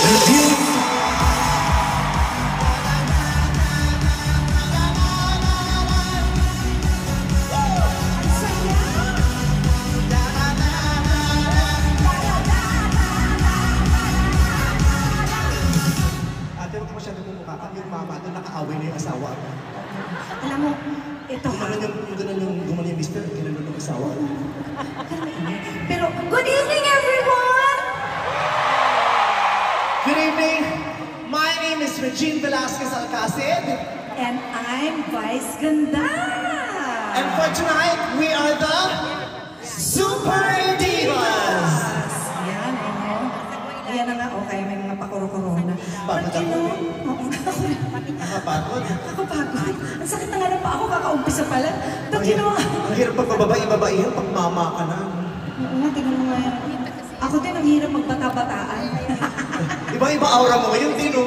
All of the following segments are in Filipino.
Yung mama doon nakaaway na yung asawa. Alam mo, ito ha. Yung ganun yung gumawa yung mister, ginanong yung asawa. Pero, good evening everyone! Good evening! My name is Regine Velasquez Alcacid. And I'm Vice Ganda! And for tonight, we are the Super Divas! Yan, Yan na nga, okay, may mga pakuro-corona. Bakit ako? Oo, nakapagod. Nakapagod. Ang sakit na nga na pa ako, kakaumpisa pala. But you know, ang hirap pag babae-babae, pag mama ka na. oo nga, tingnan mo nga yan. Ako din, ang hirap magbata-bataan. Iba-iba aura mo ngayon, Tino.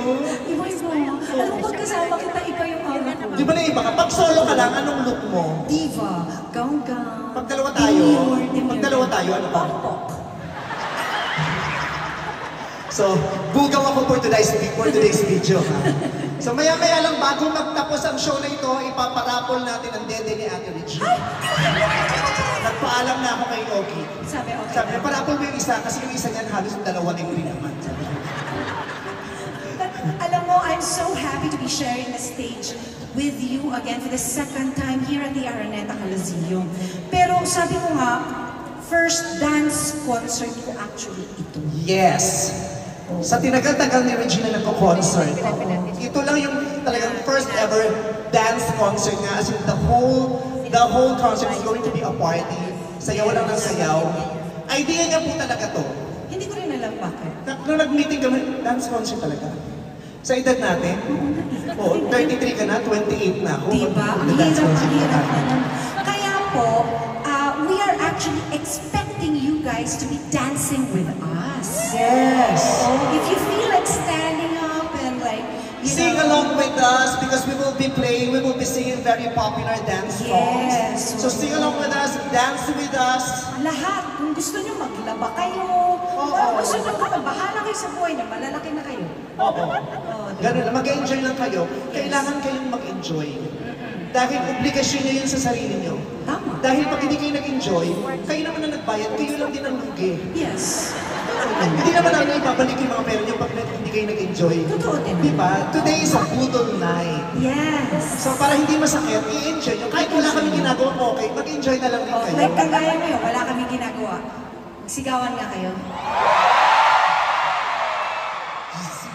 Iba-iba. Alam mo, pagkasama kita, iba yung aura ko. Di ba na iba ka? Pag solo ka lang, anong look mo? Diva, gown-gown. Pag dalawa tayo, ano ba? Pok-pok. So, bugaw ako for today's video. Ha? So, maya-maya lang bago magtapos ang show na ito, ipaparapol natin ang dede ni Ate Regine. Nagpaalam na ako kay Oki. Sabi, parapol mo yung isa kasi yung isa niyan halos dalawa na yung rin naman. But, alam mo, I'm so happy to be sharing the stage with you again for the second time here at the Araneta Coliseum. Pero sabi ko nga, first dance concert ko actually ito. Yes! Sa tinagal-tagal ni Regina nagko-concert, ito lang yung talagang first ever dance concert nga. As in, the whole concert is going to be a party. Sayaw lang ng sayaw. Idea niya po talaga to. Hindi ko rin alam bakit. Nung nag-meeting kami, dance concert talaga. Sa edad natin, 33 ka na, 28 na ako. Diba? Ang hirap. Kaya po, we are actually expecting you guys to be dancing with us. Yes! So, if you feel like standing up and like, sing along with us because we will be singing very popular dance songs. Yes. So sing along with us, dance with us. Lahat, kung gusto nyo maglaba kayo, gusto nyo bahala kayo sa buhay nyo, malalaki na kayo. Oo. Ganun lang, mag-enjoy lang kayo. Kailangan kayong mag-enjoy. Dahil obligasyon nyo yun sa sarili nyo. Tama. Dahil pag hindi kayo nag-enjoy, kayo naman na nagbayad, kayo lang din ang lugi. Yes. Hindi naman namin ibabalik yung mga pera nyo pag hindi kayo nag-enjoy. Totoo din. Diba? Today is a budol night. Yes. So para hindi masakit, i-enjoy nyo. Kahit wala kami ginagawa mo, okay, mag-enjoy na lang din kayo. Like kagaya mo yun, wala kami ginagawa. Sigawan nga kayo.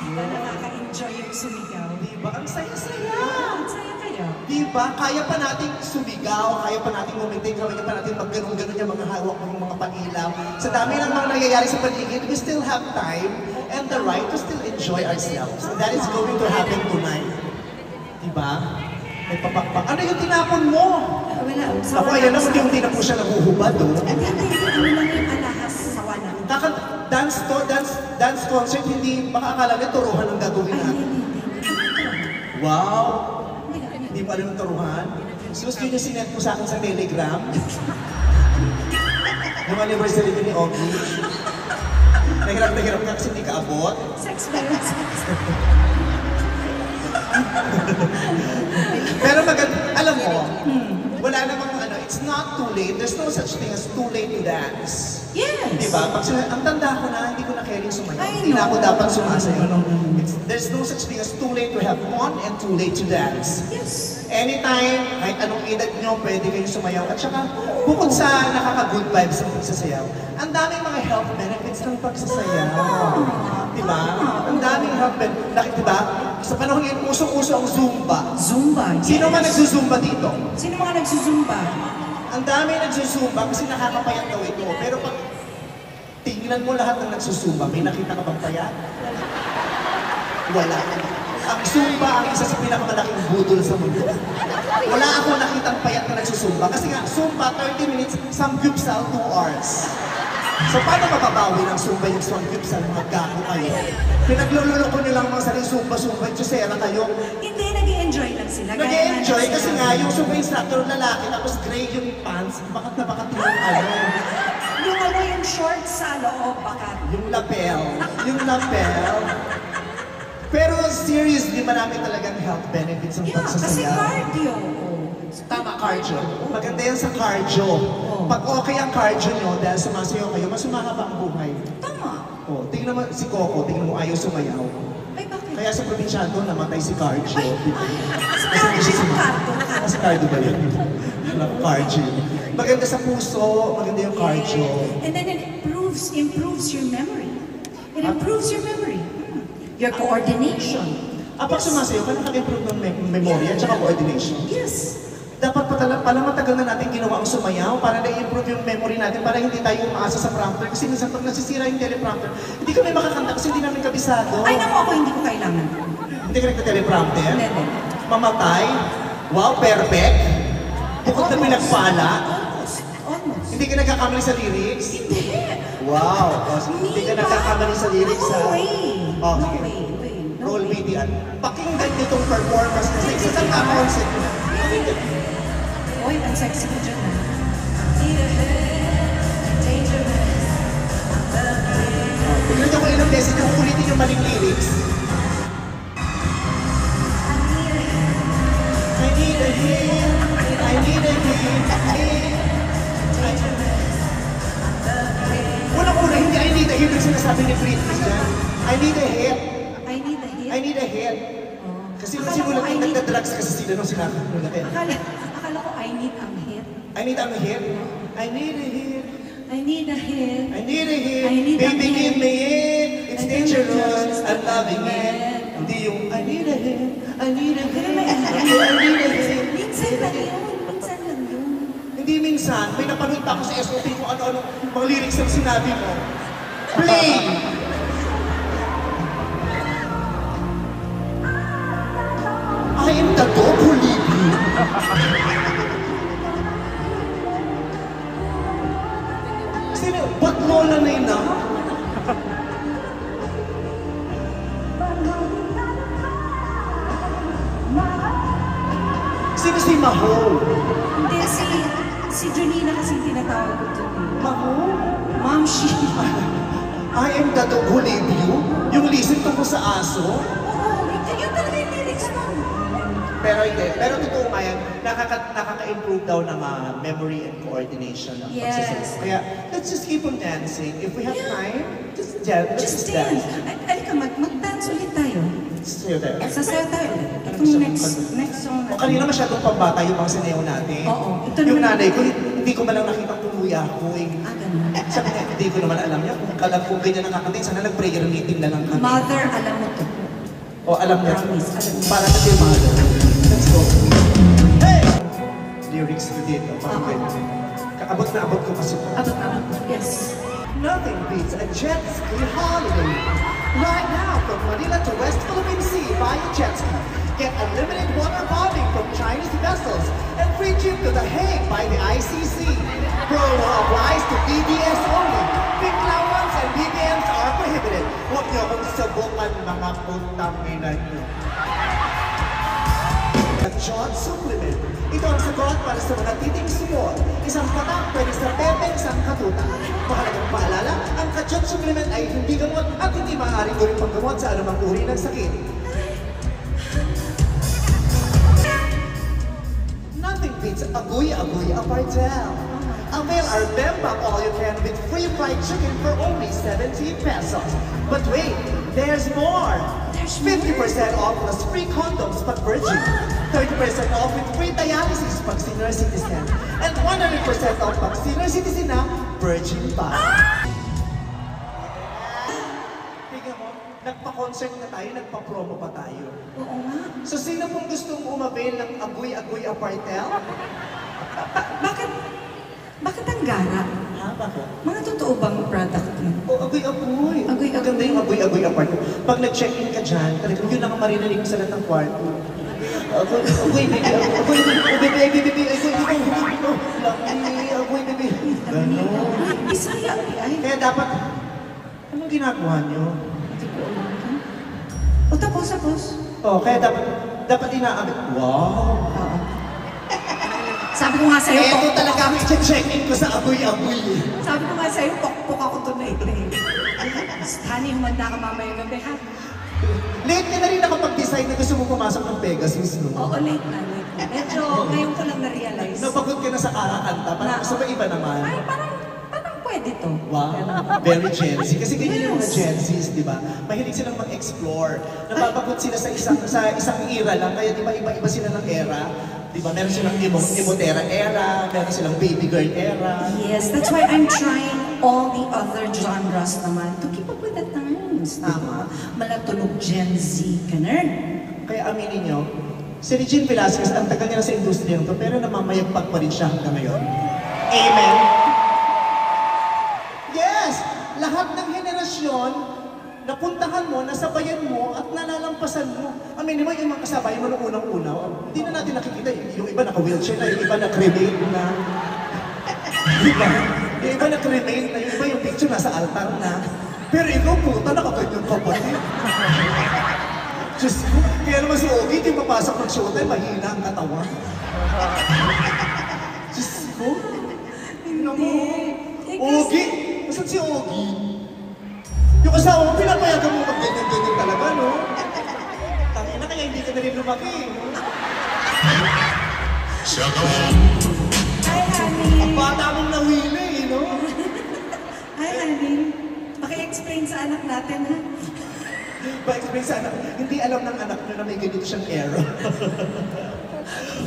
Diba nakaka-enjoy yung sumigaw? Diba? Ang saya-saya. Ang saya kayo. Diba? Kaya pa nating sumigaw, kaya pa nating umiting, kaya pa nating magganong-ganon yung mga hawak ng mga panilaw. Sa dami ng mga nangyayari sa paligid, we still have time and the right to still enjoy ourselves. And that is going to happen tonight. Diba? May papakpak. Ano yung tinapon mo? Wala. Ako, ayan na, hindi na po siya nahuhubad, oh. Hindi, ano lang yung alahas sa wana. Dance concert, hindi, baka akala niya turuhan ang gagawin natin. Wow! Hindi pa alam ng turuhan. Gusto niyo sinet mo sa akin sa Telegram? Yung anniversary din ni Ogie. Nahirap ka kasi hindi ka abot. Sex ba yun? Pero alam mo, wala namang it's not too late. There's no such thing as too late to dance. Yes. Diba? Pag ang tanda ko na, hindi ko na kailing sumayaw. I Hindi na know. ako dapat sumasayaw. No? There's no such thing as too late to have fun and too late to dance. Yes. Anytime, kahit anong edad nyo, pwede kayong sumayaw. At saka, bukod sa nakaka-good vibes sa pagsasayaw, ang daming mga health benefits ng pagsasayaw. Diba? Ang daming health benefits. Diba? Sa panahon ngayon, usong-uso ang Zumba. Zumba, yes. Sino man nagsusumba dito? Sino mga nagsusumba? Ang dami nagsusumba kasi nakakapayat daw ito. Pero pag tingnan mo lahat ng nagsusumba, may nakita ka bang payat? Wala. Ang Zumba ang isa sa pinakamalaking budol sa mundo. Wala akong nakitang payat na nagsusumba. Kasi nga, Zumba, 30 minutes, Samgyupsal, 2 hours. So, paano mababawi ng Zumba yung Samgyupsal? Magkako kayo. Pinaglululoko nyo lang mga sarili Zumba, Chusera kayo. Hindi, nag-i-enjoy lang sila. Nag-i-enjoy kasi nga, yung Zumba instructor lalaki, tapos gray yung pants, bakat na bakat yung Yung yung shorts sa loob, bakat. Yung lapel. Pero seriously, marami talagang health benefits ang Yeah, kasi pagsasayaw. cardio. Tama, cardio. Maganda yan sa cardio. Pag okay ang cardio nyo, dahil sumasayaw kayo, mas humahaba ang buhay. Tama. Oh, tingnan mo si Coco, tingnan mo ayaw sumayaw. Ay, bakit? Kaya sa probinsyano, namatay si cardio. Ay, sinong cardio? Sa cardio ba yun? Cardio. Maganda sa puso, maganda yung cardio. And then it improves your memory. It improves your memory. Your coordination. Pag sumasayaw ka, nakaka-improve ng memory at saka coordination. Yes. Dapat pala matagal na natin ginawa ang sumayaw para na-improve yung memory natin para hindi tayo umaasa sa prompter. Kasi minsan pag nasisira yung teleprompter, hindi kami makakanta kasi hindi namin kabisado. Ay, naku, ako hindi ko kailangan. Hindi ka nagka-teleprompter? Hindi. Mamatay? Wow, perfect! Bukod na pinagpala? Almost. Hindi ka nagkakamali sa lyrics? Hindi. Wow! Hindi ka nagkakamali sa lyrics No ha? way. Oh, No sige. way. Roll VTR. Pakinggan niyo itong performance kasi isang ka-concept na. Uy, ang sexy ko dyan. Tignan niyo kung ilang beses yung ulitin yung maling lyrics. I need a hit, I need a hit, Unang-una, hindi I need a hit yung sinasabi ni Britney dyan. I need a hit, I need a hit. I need a hit. Oh. Kasi Akala simulan ko I yung need- nagda-drugs kasi sila nung sinabi nila. Akala ko I need ang hit. I need a hit, I need a hit. I need a hit. I need a hit, I need a baby hit. give me it, it's I dangerous, need a I'm loving hit. it. Hindi yung I need a hit, I need a hit, Pero may I need a hit. Minsan lang yun. Minsan lang yun. Hindi minsan, may napanood pa ako sa SOP kung ano-ano mga lyrics ang sinabi mo. Play! I am the dog who leave you. Sino, ba't lola na yun ah? Sino si Maho? Hindi, si Junina kasi tinatawag ko dun eh. Maho? Ma'am, she... I am the dog who leave you? Yung listen tungkol sa aso? Oo, yun talaga yung lyrics mo. Pero hindi. Pero totoo nga yan, nakaka-improve daw ng memory and coordination ng Yes. pagsasayaw. Kaya, let's just keep on dancing. If we have time, let's Just dance. Alika, mag-dance ulit tayo. Sayo tayo. Sasayaw tayo ulit. Itong next song O natin. kanina masyadong pambata yung mga sinayaw natin. Oo. Ito Yung naman- nanay ko, hindi ko man lang nakita kumuya ko. Ah, ganun. Sabi niya, hindi ko naman alam niya. Kung ganyan nakakatin, sana nag-prayer meeting na lang kami. Mother, alam mo to. O alam niya. Promise, alam niya. Para sa dear mother. Let's go. Hey! Lyrics ko dito. Bakit? Kakabot na abot ko kasi po. Abot. Yes. Nothing beats a jet ski holiday. Right now, from Manila to West Philippine Sea, buy a jet ski. Get unlimited water bombing from Chinese vessels and free trip to The Hague by the ICC. Promo applies to BBS only. Big allowance and BBMs are prohibited. Huwag niyo akong subukan mga putang ina niyo. John Supplement. Ito ang sagot para sa mga titing sumol. Isang patak pwede sa pepe, isang katuta. Mahalagang paalala, ang Ka-John Supplement ay hindi gamot at hindi maaaring gawing panggamot sa anumang uri ng sakit. Nothing beats Agoy Apartel. Avail our Bembang all-you-can with free fried chicken for only 17 pesos. But wait, there's more! 50% off plus free condoms pag virgin. 30% off with free dialysis pag senior citizen. And 100% off pag senior citizen na virgin pa. Tingnan mo, nagpa-concert na tayo, nagpa-promo pa tayo. Oo nga. So sino pong gustong umabil ng Agoy Apartel? Bakit ang gara? Ha, bakit? Mga totoo bang product yun? O, agoy-agoy. Agoy-agoy. Maganda yung agoy-agoy apartment. Pag nag-check-in ka dyan, talagang yun ang maririnig mo sa lahat ng kwarto. Agoy, baby, agoy, baby, agoy, baby. Ganon. Bisaya ay. Kaya dapat, anong ginagawa nyo? Hindi ko alam. O tapos. O, kaya dapat inaabit. Wow! Oo. Sabi ko nga sa'yo, Ito talaga ang check-in ko sa agoy-agoy. Sabi ko nga sa'yo, pokpok ako tonight eh. Honey, humanda ka mamaya gabi ha. Late ka na rin nakapag-decide na gusto mo pumasok ng Pegasus, no? Oo, late na. Medyo ngayon ko lang na-realize. Napagod ka na sa kakakanta, parang gusto mo iba naman. Ay, parang pwede to. Wow, very Gen Z. Kasi ganyan yung mga Yes. Gen Zs, di ba? Mahilig silang mag-explore. Napapagod sila sa isang era lang. Kaya di ba iba-iba sila ng era? Di ba? Meron silang emotera era, meron silang baby girl era. Yes, that's why I'm trying all the other genres naman to keep up with the times. Tama. Malatunog Gen Z ka na. Kaya aminin nyo, si Regine Velasquez, ang tagal niya na sa industriya nito, pero namamayagpag pa rin siya hanggang ngayon. Amen? Yes! Lahat ng henerasyon, napuntahan mo, nasabayan mo, at nalalampasan mo. Aminin mo, yung mga kasabay mo nung unang-una, hindi na natin nakikita. Yung iba naka-wheelchair na, yung iba na-cremate na. Diba? Yung iba na-cremate na, yung iba yung picture nasa altar na. Pero ikaw, puta, nakaganyan ka pa rin. Diyos ko, kaya naman si Ogie, hindi papasok ng showtime, mahina ang katawan. Diyos ko. Hindi. Ogie? Nasaan si Ogie? Yung asawa mo, pinapayagan mo mag-ganyan-ganyan talaga, no? Tangina, kaya hindi ka na rin lumaki, no? Hi, honey. Ang bata mong nawili, no? Hi, honey. Paki-explain sa anak natin, ha? Ba-explain sa anak, hindi alam ng anak nyo na may ganito siyang error.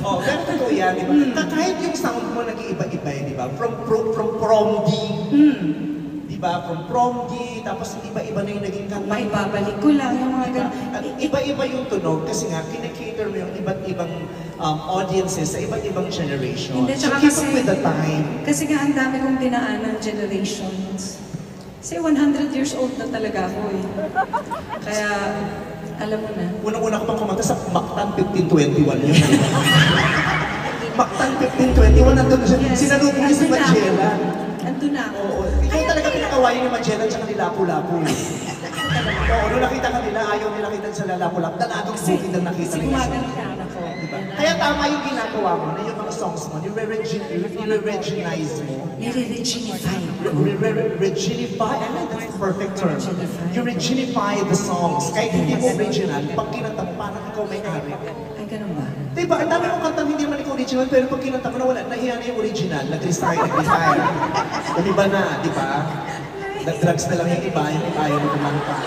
Oh, pero totoo yan, di ba? Kahit yung sound mo nag-iiba-iba, di ba? From prom D, di ba? From prom D, tapos iba-iba na yung naging kanta. Maibabalik ko lang yung mga Diba? At iba-iba yung tunog kasi nga, kinikater mo yung iba't ibang audiences sa iba't ibang generation. Hindi, So tsaka keep kasi- up with the time. Kasi nga ang dami kong dinaanan generations. Kasi 100 years old na talaga ako eh. Kaya, alam mo na. Unang-una ko pang kumanta sa Mactan 1521 yun. Mactan 1521, nandun na siya. Sinalubong niya si andun na ako. Magellan. Andun na ako. Oo, ikaw talaga pinakawayan ni Magellan tsaka ni Lapu-Lapu. Oo, nung nakita ka nila, ayaw nila kita sa Lapu-Lapu. Daladong bukid ang nakita Kasi nila. gumaganda ako. Diba? Kaya tama yung ginagawa mo na yung mga songs mo, yung re-reginize mo. Nire-reginify ko. Reginify, I like that's the perfect term. You reginify the songs. Kahit hindi mo original, pag kinanta mo, parang ikaw may ari. Ay, ganun ba? Diba, ang dami mong kantang hindi naman ikaw original, pero pag kinanta mo na wala, nahiya na yung original, nag-restart. Umiba na, di ba? Nag-drugs na lang yung iba ayaw mo kumanta.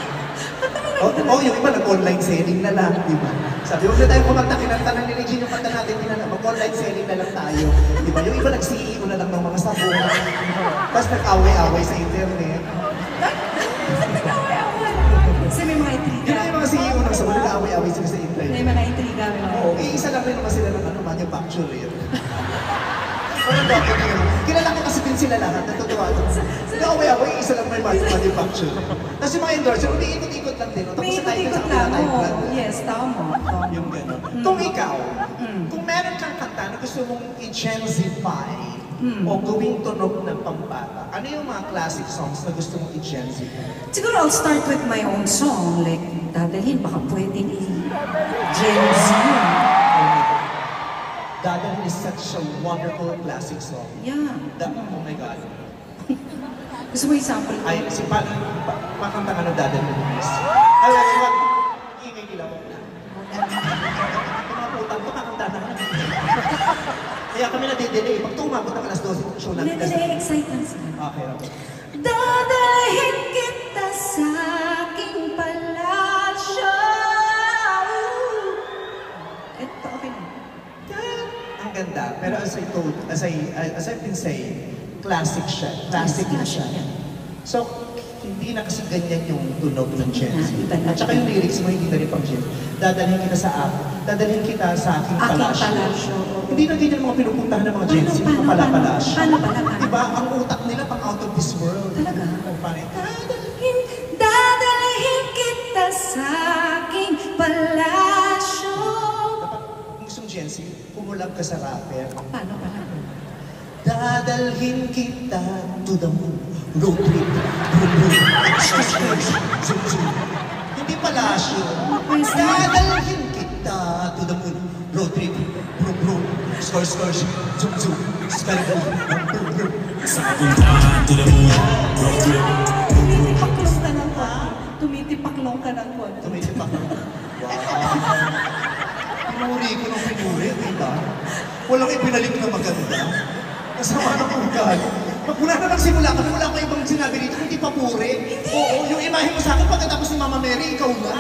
Oh, yung iba nag-online selling na lang, di ba? Sabi, huwag na tayo kumanta, kinanta na ni Regine yung kanta natin, mag-online selling na lang tayo. Di ba? Yung iba nag-CEO na lang ng mga sabon. Tapos nag-away-away sa internet. Kasi may mga intriga. Yun yung mga CEO ng sabon, nag-away-away sila sa May internet. mga intriga. Oo, isa lang rin naman sila ng ano, manufacturer. Parang bakit yun? Kilala ko kasi din sila lahat, natutuwa ko. Nag-away-away, isa lang may manufacturer. Tapos yung mga endorser, umiikot-ikot lang din. no? Tapos May sa title ikot-ikot sa lang. kanila, Oo, type yes, tama. yung gano'n. Kung ikaw, kung meron kang kanta na gusto mong i-genzify o gawing tunog ng pambata, ano yung mga classic songs na gusto mong i-genzify? Siguro I'll start with my own song. Like, dadalhin, baka pwedeng i-Gen Z yun. Dadalhin is such a wonderful classic song. Yeah. Oh my God. Gusto mo i-sample ko? Ay, si pakanta ka ng Dadalhin is. Ay, wag. Ingay nila mo. Tumaputan ko, kakanta na. Kaya kami na-delay. Pag tumabot ng alas 12, show natin. Hindi, excite lang sila. Okay, okay. Dadalhin kita sa aking palasyo. Ito, okay na. Ang ganda. Pero as I've been saying, classic siya. Classic na siya. So, hindi na kasi ganyan yung tunog ng Gen Z. Iba na. At saka yung lyrics mo, hindi na rin pang Gen Z. Dadalhin kita sa aking Aking palasyo. palasyo. Hindi na ganyan mga pinupuntahan ng mga Gen Z, mga pala-palasyo. Paano? Diba, ang utak nila pang out of this world. Talaga? Parang, Dadalhin kita sa aking palasyo. dapat kung gusto mong Gen Z, kumulag ka sa rapper. Paano? Dadalhin kita to the moon. Road trip. Boom, boom. Squish, squish. Zoom, zoom. Hindi palasyo. Dadalhin kita to the moon. Road trip. Boom, boom. Scores, scores. Zoom, zoom. Sky, boom, boom, boom. Sa puntahan to the moon, road trip. Tumitipaklong ka lang pa. Tumitipaklong ka ng konti. Tumitin pa. Wow. Pinuri ko ng pinuri, di ba? Walang ipinalik na maganda. Kasama ng ugali. Magmula na nagsimula kami, wala akong ibang sinabi dito, hindi pa puri. Oo, yung imahe mo sa akin, pagkatapos ni Mama Mary, ikaw na.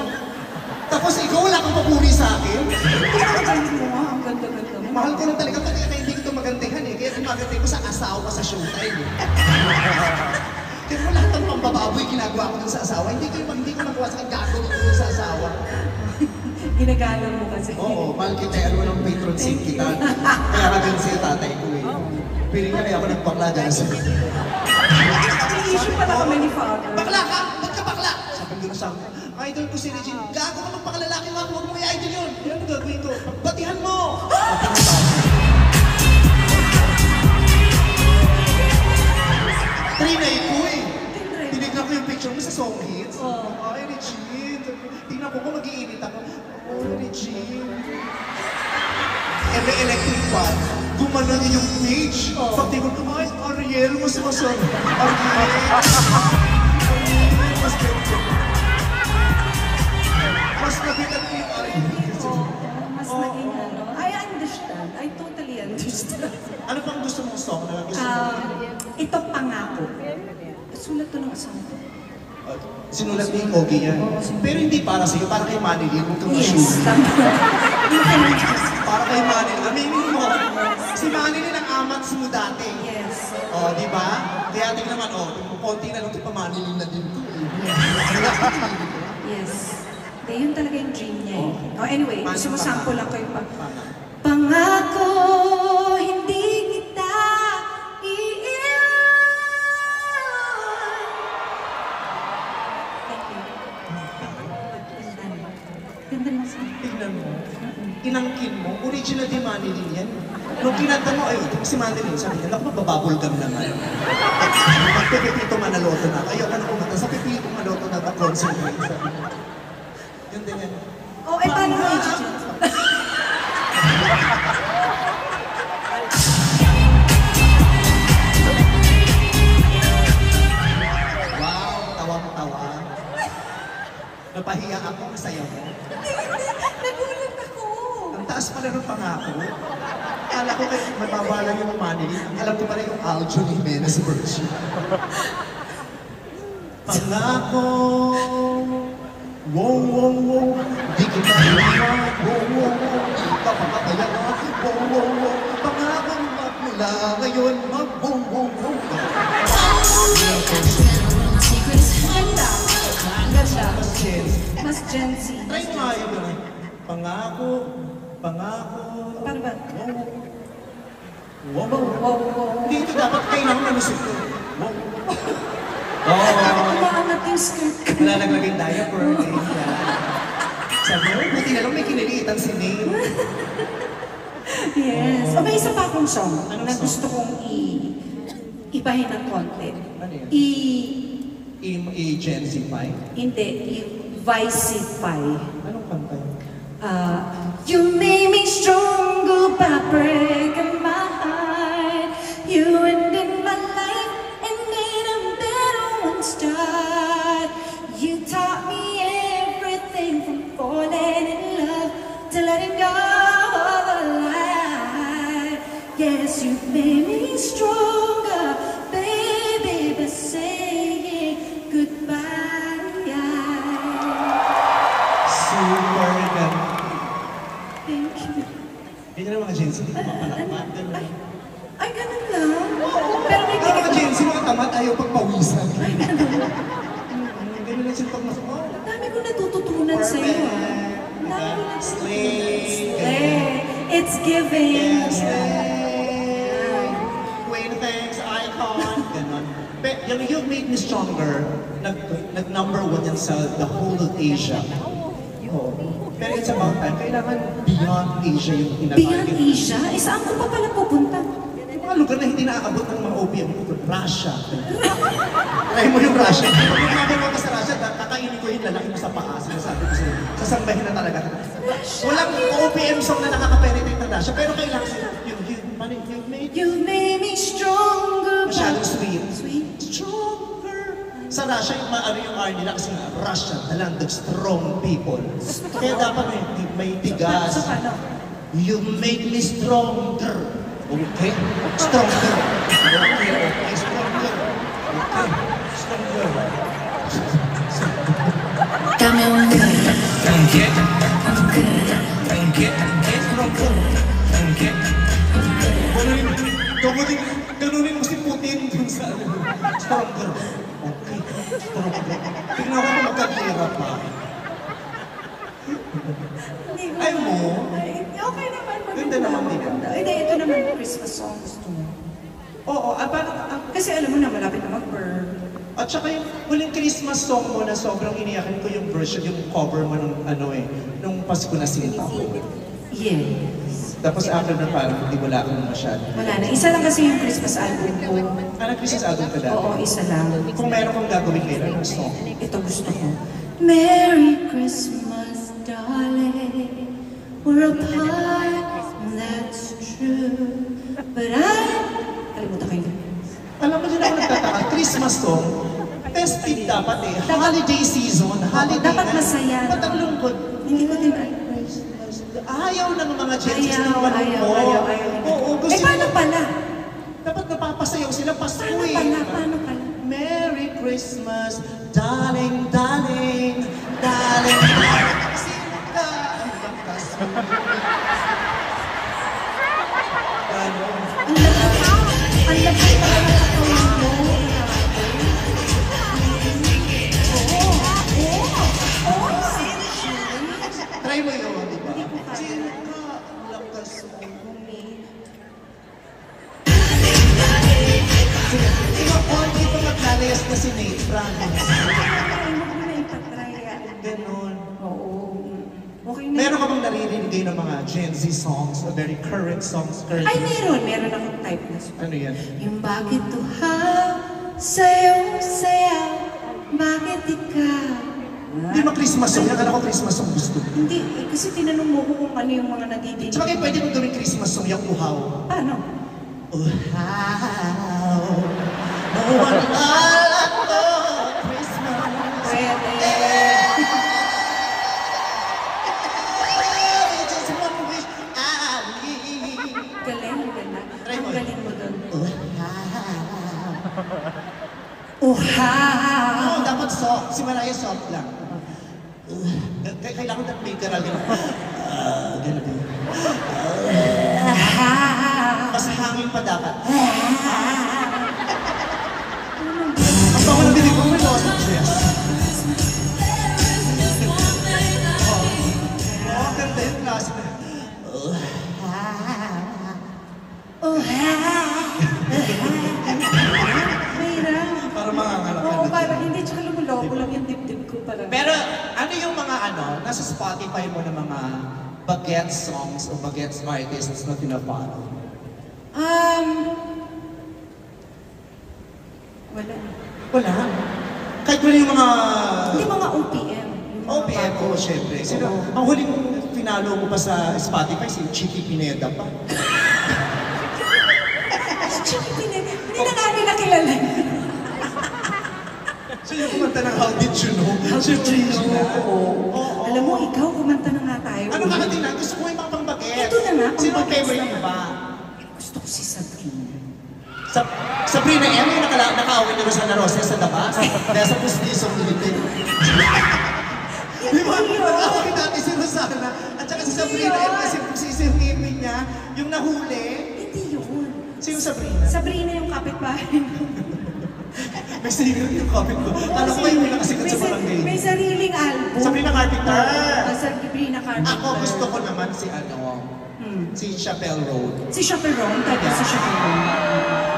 Tapos ikaw, wala kang papuri sa akin. Ang galing mo nga, ang ganda-ganda mo. Mahal ko lang talaga, kaya hindi ko ito magantihan eh. Kaya gumaganti ko sa asawa sa showtime eh. Kaya mo lahat ng pambababoy ginagawa ko dun sa asawa, hindi ko magawa sa gagawin ko dun sa asawa. Ginagalang mo kasi. Oo, mahal kita, ano ng patron saint kita. Kaya kagan siya tatay ko eh. Piling niya kaya ako nagpakla dyan sa May issue pala kami ni Father. Bakla ka! Ba't ka bakla? Sabi ko na sa akin, idol ko si Regine. Gago ka magpakalalaki nga, huwag mo i-idol yun. Yan ang gagawin ko. Batihan mo! Trinay ko eh. Tinignan ko yung picture mo sa song hits. Ay, Regine. Tingnan ko kung mag-iinit ako. Oh, Regine. Ebe electric fan. Gumano niya yung page. Pag tingin ko, ay, Ariel, mas masarap. Ariel. Mas ganda. Mas nabitan ko yung Ariel. Mas naging ano. I understand. I totally understand. Ano pang gusto mong song na gusto mo? Ito pangako. Sulat to ng asawa ko. Sinulat ni Ogie yan. Pero hindi para sa'yo, para kay Manilin. Huwag kang Yes, ma-shoot. tama. You can just... Para kay Manilin. Aminin mo, si Manilin ang amats mo dati. Yes. O, di ba? Kaya tingnan naman, konti na lang ito pa Manilin na din ito. Yes. Yun talaga yung dream niya eh. Anyway, gusto mo sample lang kayo pa. Pangako, hindi kita iiwan. Thank you. Ganda mo sa... Tingnan mo, inangkin mo, original di Manilin yan. Nung kinanta mo, ay, si Manilin, sabi niya, naku, mabababulgam naman. Magpipipito manaloto na. Ayaw ka na kumanta, sa pipito manaloto na ba, concentrate. Yun din yan. Oh, eh, paano mo i-judge? Wow, tawa-tawa. Napahiya ako, masaya mo. Nagulat ako. Ang taas pala ng pangako. Akala ko kayo mababala yung Manilin. Alam ko pala yung Aljo ni Jimenez version. Pangako. Wow, wow, wow. Di kita iwan. Wow, wow, wow. Di ka papatayan. Wow, wow, wow. Pangako magmula ngayon. Wow, wow, wow. Ganda. Ganda. Mas Gen Z. Mas Gen Z. Try mo nga yun. Pangako. Pangako. Paano ba? Wow, wow. Wow, wow, wow. Dito dapat kailangan nalusog ko. Wow. Umaangat yung skirt ko. Wala naglagay diaper. Sabi mo, buti na lang may kinilitan si Nate. Yes. O may isa pa akong song Anong na song? gusto kong ibahin ng konti. Ano yan? I-Gen Z pa. Hindi, i-vicify. Anong kanta yun? You made me stronger by breaking my heart. You ended my life and made a better one start. You taught me everything from falling in love to letting go of a lie. Yes, you made me stronger, baby, by saying goodbye. Super ganda. Thank you. Hindi na mga Gen Z, hindi ko mapalakpan. Ay, ganun lang. Pero may Pero mga ganito. Gen Z, mga tamad, ayaw pagpawisan. Ganun lang sila pag mas, oh, Ang dami ko natututunan sa iyo. Ang dami ko natututunan. Slay. It's giving. yes, Queen thanks, icon. Ganon. Pero yung You Made Me Stronger, nag-number one yan sa the whole of Asia. Oo. Pero it's about time, kailangan beyond Asia yung Beyond tinatarget. Asia? Eh, saan ko pa pala pupunta? Yung mga lugar na hindi naaabot ng mga OPM, Russia. Try mo yung Russia. Pag nagmamagawa ka sa Russia, kakainin ko yung lalaki mo sa paa. Sinasabi ko sa'yo. Sasambahin na talaga. Walang OPM song na nakaka-penetrate ng Russia, pero kailangan sa'yo. You made You made me stronger. masyadong sweet. Sweet. Stronger. Sa Russia, yung maano yung R nila kasi nga, Russia, the land of strong people. Kaya dapat may tigas. So, paano? You make me stronger. Okay? Stronger. Okay, stronger. Okay, stronger. Dame un good. Okay. Okay. Stronger. Okay. Ganunin mo si Putin dun sa ano. Stronger. Okay. Stronger. Tingnan ko kung magkakira pa. Hindi ko Ay mo? Ay, okay naman. Ganda naman, di ba? Hindi, ito naman Christmas song gusto mo. Oo, parang Kasi alam mo na malapit na mag-burn. at saka yung huling Christmas song mo na sobrang iniyakan ko yung version, yung cover mo ng ano nung Pasko na Sinta ko. Yes. Tapos after na parang hindi wala akong masyado. Wala na. Isa lang kasi yung Christmas album ko. Christmas album ka dati? Oo, isa lang. Kung meron kong gagawin ngayon, ano song? Ito gusto ko. Merry Christmas, darling. We're apart, that's true. But kalimutan ko yun. Alam mo din ako nagtataka, Christmas song, festive dapat eh. Holiday season, holiday. Dapat masaya. Ba't ang lungkot? Hindi ko din alam. Ayaw ng mga Gen Z Ayaw, ng malungkot. ayaw. Oo, gusto paano pala? Dapat napapasayaw sila Pasko eh. Paano pala? Merry Christmas, darling, darling, darling, darling. Sino ka? Ang lakas mo. Ano? Ang lapit pala ng katawan mo. Try mo yun, di ba? Sino ka? Ang lakas mo. Sige, ikaw po, dito maglalayas na si Nate, promise. Ay, mo na ipatry yan. Ganon. Oo. Okay na. Meron ka bang naririnig kayo ng mga Gen Z songs, very current songs, current? Ay, meron. Meron akong type na song. Ano yan? Yung bakit tuhaw, sayaw, bakit ikaw? Hindi ba Christmas song? Nakala ko Christmas song gusto. Hindi, kasi tinanong mo ko kung ano yung mga nadidinig. Tsaka kayo pwede mong gawin Christmas song, yung uhaw. Paano? Uhaw, mawala ko Christmas. Pwede. We just want to wish Ali. Galing, ganda. Try mo. Ang galing mo dun. Uhaw. Uhaw! Oo, dapat soft. Si Mariah soft lang. Kailangan natin may garal din. Ganun din. Mas hangin pa dapat. Ang bango ng dinig ko, may lost of dress. Oo, ganda yung klase na. Mahirap. Para mangangalak ka Oo, na. parang hindi. Tsaka lumulobo lang yung dibdib ko. Parang. Pero ano yung mga nasa Spotify mo na mga bagets songs o bagets artists na pinafollow? Wala. Wala. Kahit wala yung mga... Hindi mga OPM. Yung mga OPM bago. ko, syempre. Sino, ang huling pinalo mo pa sa Spotify, si Chicky Pineda pa. Chicky Pineda. Hindi na nga nila kilala. So yung kumanta ng How Did You Know? How did you know? Oo. Alam mo, ikaw, kumanta na nga tayo. Ano ka tingnan? Gusto ko yung mga pang-bagets. Ito na nga, Sino ang pang-bagets favorite na mo ba? Gusto ko si Sabrina. Sabrina M, yung nakaawin ni Rosana Roses sa labas. Dahil sa pustisong Pilipin. Di ba? Nakaawin natin si Rosana. At saka si Sabrina M, kasi sisirngipin niya, yung nahuli. Hindi yun. Sino Sabrina? Sabrina yung kapitbahay. May singer yung comment ko. Alam ko yung pinakasikat sa barangay. May sariling album. Sabrina Carpenter. Sabrina Carpenter. Ako gusto ko naman si si Chappelle Road. Si Chaperone, tayo si Chaperone.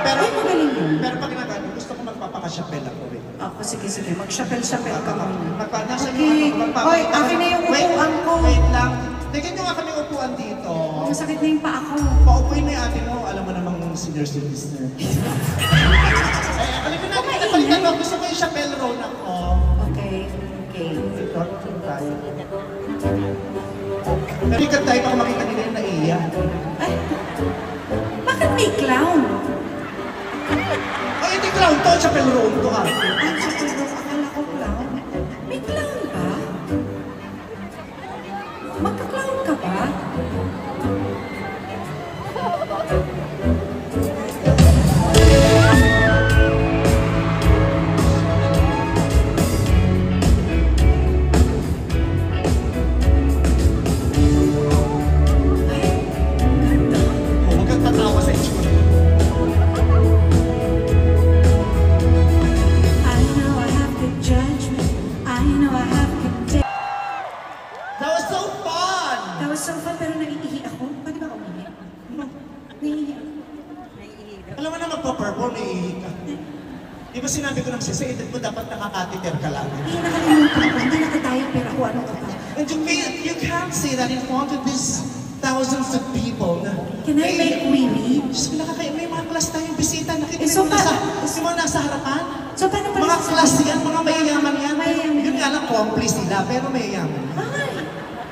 Pero, Ay, magaling yun. pero pag nagano, gusto ko magpapaka-Chappelle ako eh. Ako, sige. Mag-Chapel ka muna. Nasa Okay. Hoy, akin na yung upuan ko. Wait lang. Tignan nyo nga kami upuan dito. Masakit na yung paa ko. Paupuin mo yung ate mo, alam mo namang senior citizen. Alipin natin, napalitan mo. Gusto ko yung Chappelle Road ako. Okay. Ito, tayo. Pero ikat tayo baka makita nila yung naiiyak. Ay, bakit may clown? Ay, hindi clown to, Chappelle Road to ah. Ay, Chaperone. That was so fun! That was so fun, pero naiihi ako. Pwede ba ako umihi? Naiihi ako. Alam mo na magpa-perform, naiihi ka. Di ba sinabi ko lang sa edad mo, dapat nakakatiter ka lang. Hindi, nakalimutan ko. Hindi nakatayo, pero ako ano ka pa. And you can't say that in front of these thousands of people. Can I make wee-wee? Diyos ko, may mga class tayong bisita. Nakita So, mo nasa harapan? So, paano pala? Mga class yan, mga mayayaman yan. Mayayaman. Yun nga lang, complice sila, pero mayayaman. Ay,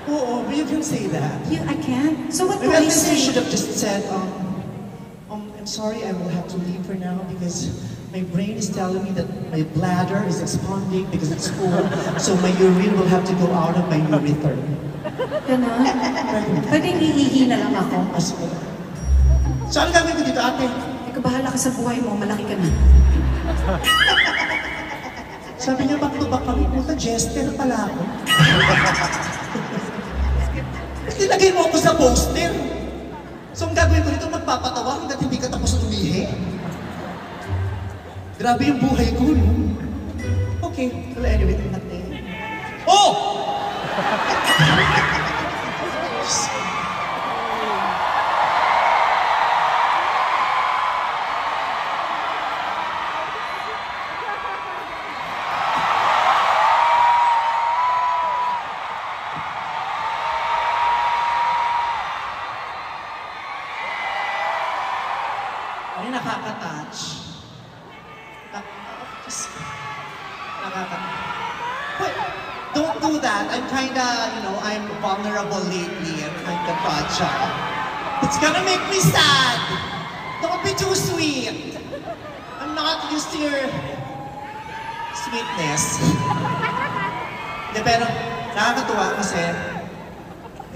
Oo, but you can say that. I can't. So what do Maybe I at least you say? should have just said, I'm sorry, I will have to leave for now because my brain is telling me that my bladder is expanding because it's full, so my urine will have to go out of my urethra. Ganon? Pwede iihi na lang ako. So, ano gagawin ko dito, ate? Ikaw bahala ka sa buhay mo, malaki ka na. Sabi niya, back to back kami. Puta, jester pala ako. Nilagay mo ako sa poster. So, ang gagawin ko dito, magpapatawa hanggat hindi ka tapos umihi. Grabe yung buhay ko, no? Okay, well, anyway, natin. Oh! Ay, nakaka-touch. Nakaka-touch. Wait, don't do that. I'm kinda, I'm vulnerable lately. I'm kinda fragile. It's gonna make me sad. Don't be too sweet. I'm not used to your sweetness. Hindi, pero nakakatuwa kasi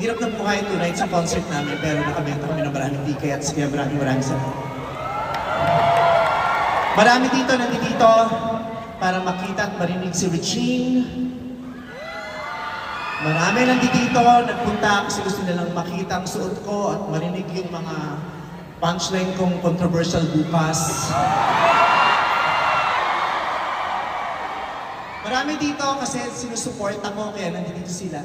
hirap ng buhay tonight sa concert namin, pero nakabenta kami ng maraming tickets. Kaya maraming salamat. Marami dito, nandito para makita at marinig si Regine. Marami nandito, nagpunta kasi gusto nilang makita ang suot ko at marinig yung mga punchline kong controversial bukas. Marami dito kasi sinusupport ako kaya nandito sila.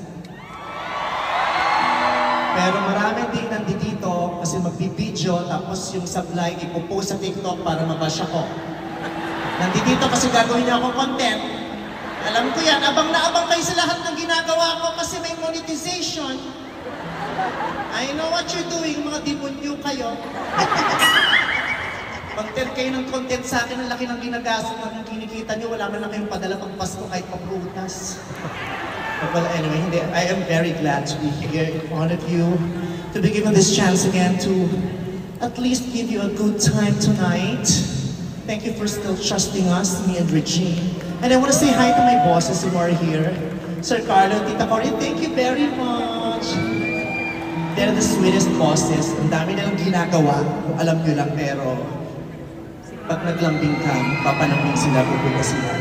Pero marami din nandito kasi magbibideo tapos yung sablay ipopost sa TikTok para mabash ako. Nandito kasi gagawin niya akong content. Alam ko yan, abang na abang kayo sa lahat ng ginagawa ko kasi may monetization. I know what you're doing, mga demonyo kayo. Content kayo ng content sa akin, ang laki ng ginagastos na kung kinikita niyo, wala man lang kayong padala pang Pasko kahit paprutas. Well, anyway, I am very glad to be here in front of you, to be given this chance again to at least give you a good time tonight. Thank you for still trusting us, me and Regine. And I want to say hi to my bosses who are here. Sir Carlo, Tita Cory, thank you very much. They're the sweetest bosses. Ang dami nilang ginagawa, kung alam nyo lang, pero pag naglambing ka, papanambing sila, pupunta sila.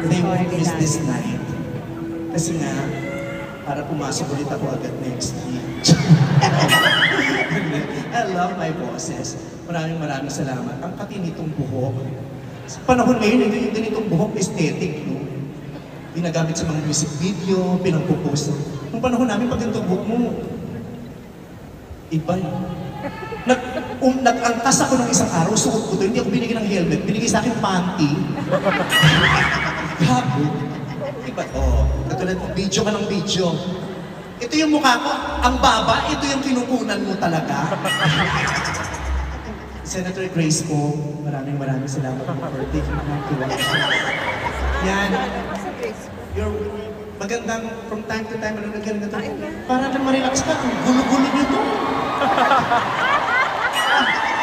They won't miss this night. Kasi nga, para pumasok ulit ako agad next week. I love my bosses. Maraming salamat. Ang katinitong buhok. Sa panahon ngayon, yung ganitong buhok aesthetic, no? Ginagamit sa mga music video, pinagpo-post. Nung panahon namin, pag ganitong buhok mo, iba yun. Nag-angkas ako ng isang araw, suot ko to, hindi ako binigyan ng helmet, binigay sa akin panty. Gabi. Iba, katulad, video ka ng video. Ito yung mukha ko, ang baba, ito yung kinukunan mo talaga. Senator Grace po, maraming salamat po for taking time to watch. Yan. Magandang, from time to time, ano nagkaroon na ito? Para na ma-relax ka, ang gulo-gulo nyo to.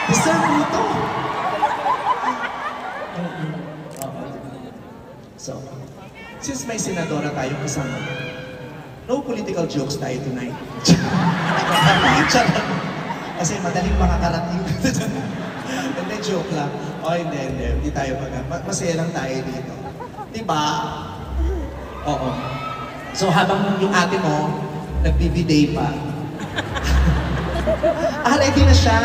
Deserve mo to. So, since may senadora tayong kasama, no political jokes tayo tonight. Kasi madaling makakarating. Hindi, joke lang. Hindi tayo masaya lang tayo dito. Diba? Oo. So habang yung ate mo, nagbibiday pa. Ready na siya.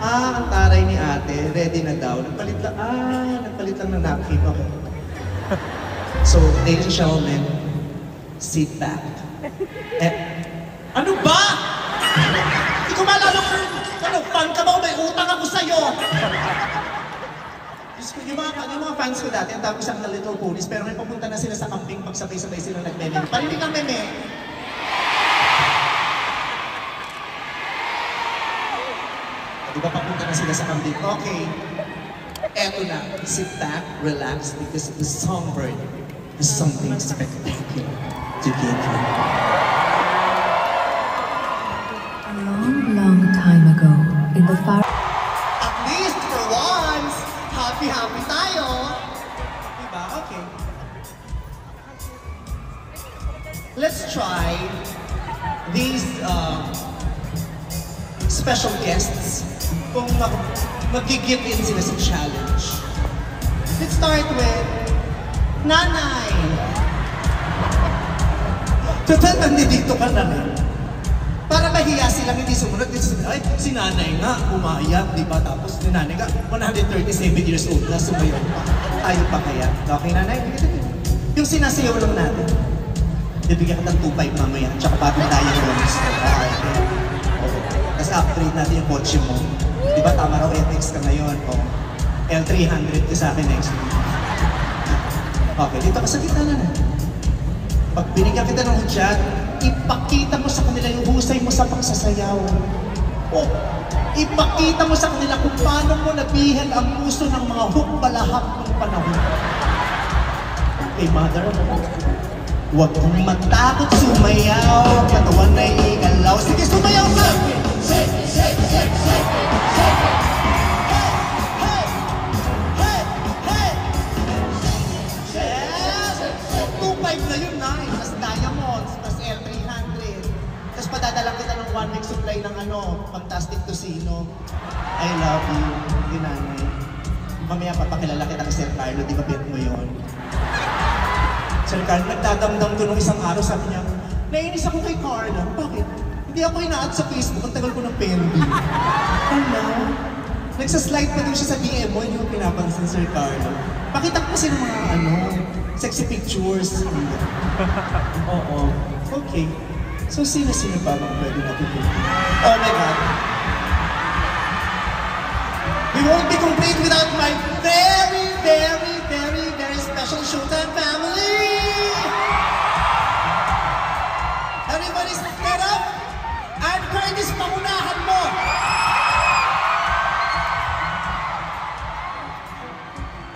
Ang taray ni ate, ready na daw. Nagpalit lang ng napkin. Okay. So, ladies and gentlemen, sit back, Ano ba? Hindi ko maalala kung ano, fan ka ba o may utang ako sa'yo? Yung mga fans ko dati, ang tawag ko sa mga Little Ponies, pero may papunta na sila sa camping pag sabay-sabay sila nag-meme. Parinig ang meme. Di ba papunta na sila sa camping? Okay. Eto na. Sit back, relax, because the songbird has something spectacular to give you. A long, long time ago, in the far... At least for once, happy tayo. Diba? Okay. Let's try these special guests kung mag-give in sila sa challenge. Let's start with Nanay. Total, nandito ka na rin. Para mahiya silang hindi sumunod. Ay, si Nanay nga, umayak, di ba? Tapos si Nanay nga, 137 years old na, sumayaw pa. Ayaw pa kaya. Okay, Nanay? Yung sinasayaw lang natin. Bibigyan ka ng 2.5 mamaya, tsaka batong tayo ng bonus. Tapos upgrade natin yung kotse mo. Di ba, tama raw ethics ka ngayon. L300 ka sa akin next week. Okay, dito ka sa gitna na. Pag binigyan kita ng hudyat, ipakita mo sa kanila yung husay mo sa pagsasayaw. O, ipakita mo sa kanila kung paano mo nabihag ang puso ng mga hukbalahap ng panahon. Okay, mother, huwag kong matakot sumayaw, katawan na igalaw. Sige, sumayaw ka! Shake it, shake it, shake it, shake it, shake it! Hey! Hey! Hey! Hey! Yes! 2.5 na yun, Nay. Tapos diamonds, tapos L300. Tapos padadalang kita ng 1 week supply ng Fantastic Tocino. I love you, Nanay. Mamaya papakilala kita kay Sir Carlo, di ba bet mo yun? Sir Carlo, nagdadamdam ko nung isang araw, sabi niya, naiinis ako kay Carlo. Bakit? Hindi ako ina-add sa Facebook, ang tagal ko ng pendi. Ano? Nagsaslide pa din siya sa DM mo, hindi ko pinapansin, Sir Carlo. Pakita ko kasi ng mga sexy pictures. Oo. Okay. So, sino-sino pa bang pwede natin pili? Oh my God. We won't be complete without my very, very, very, very special Showtime family! Everybody stand up! And Curtis, pangunahan mo!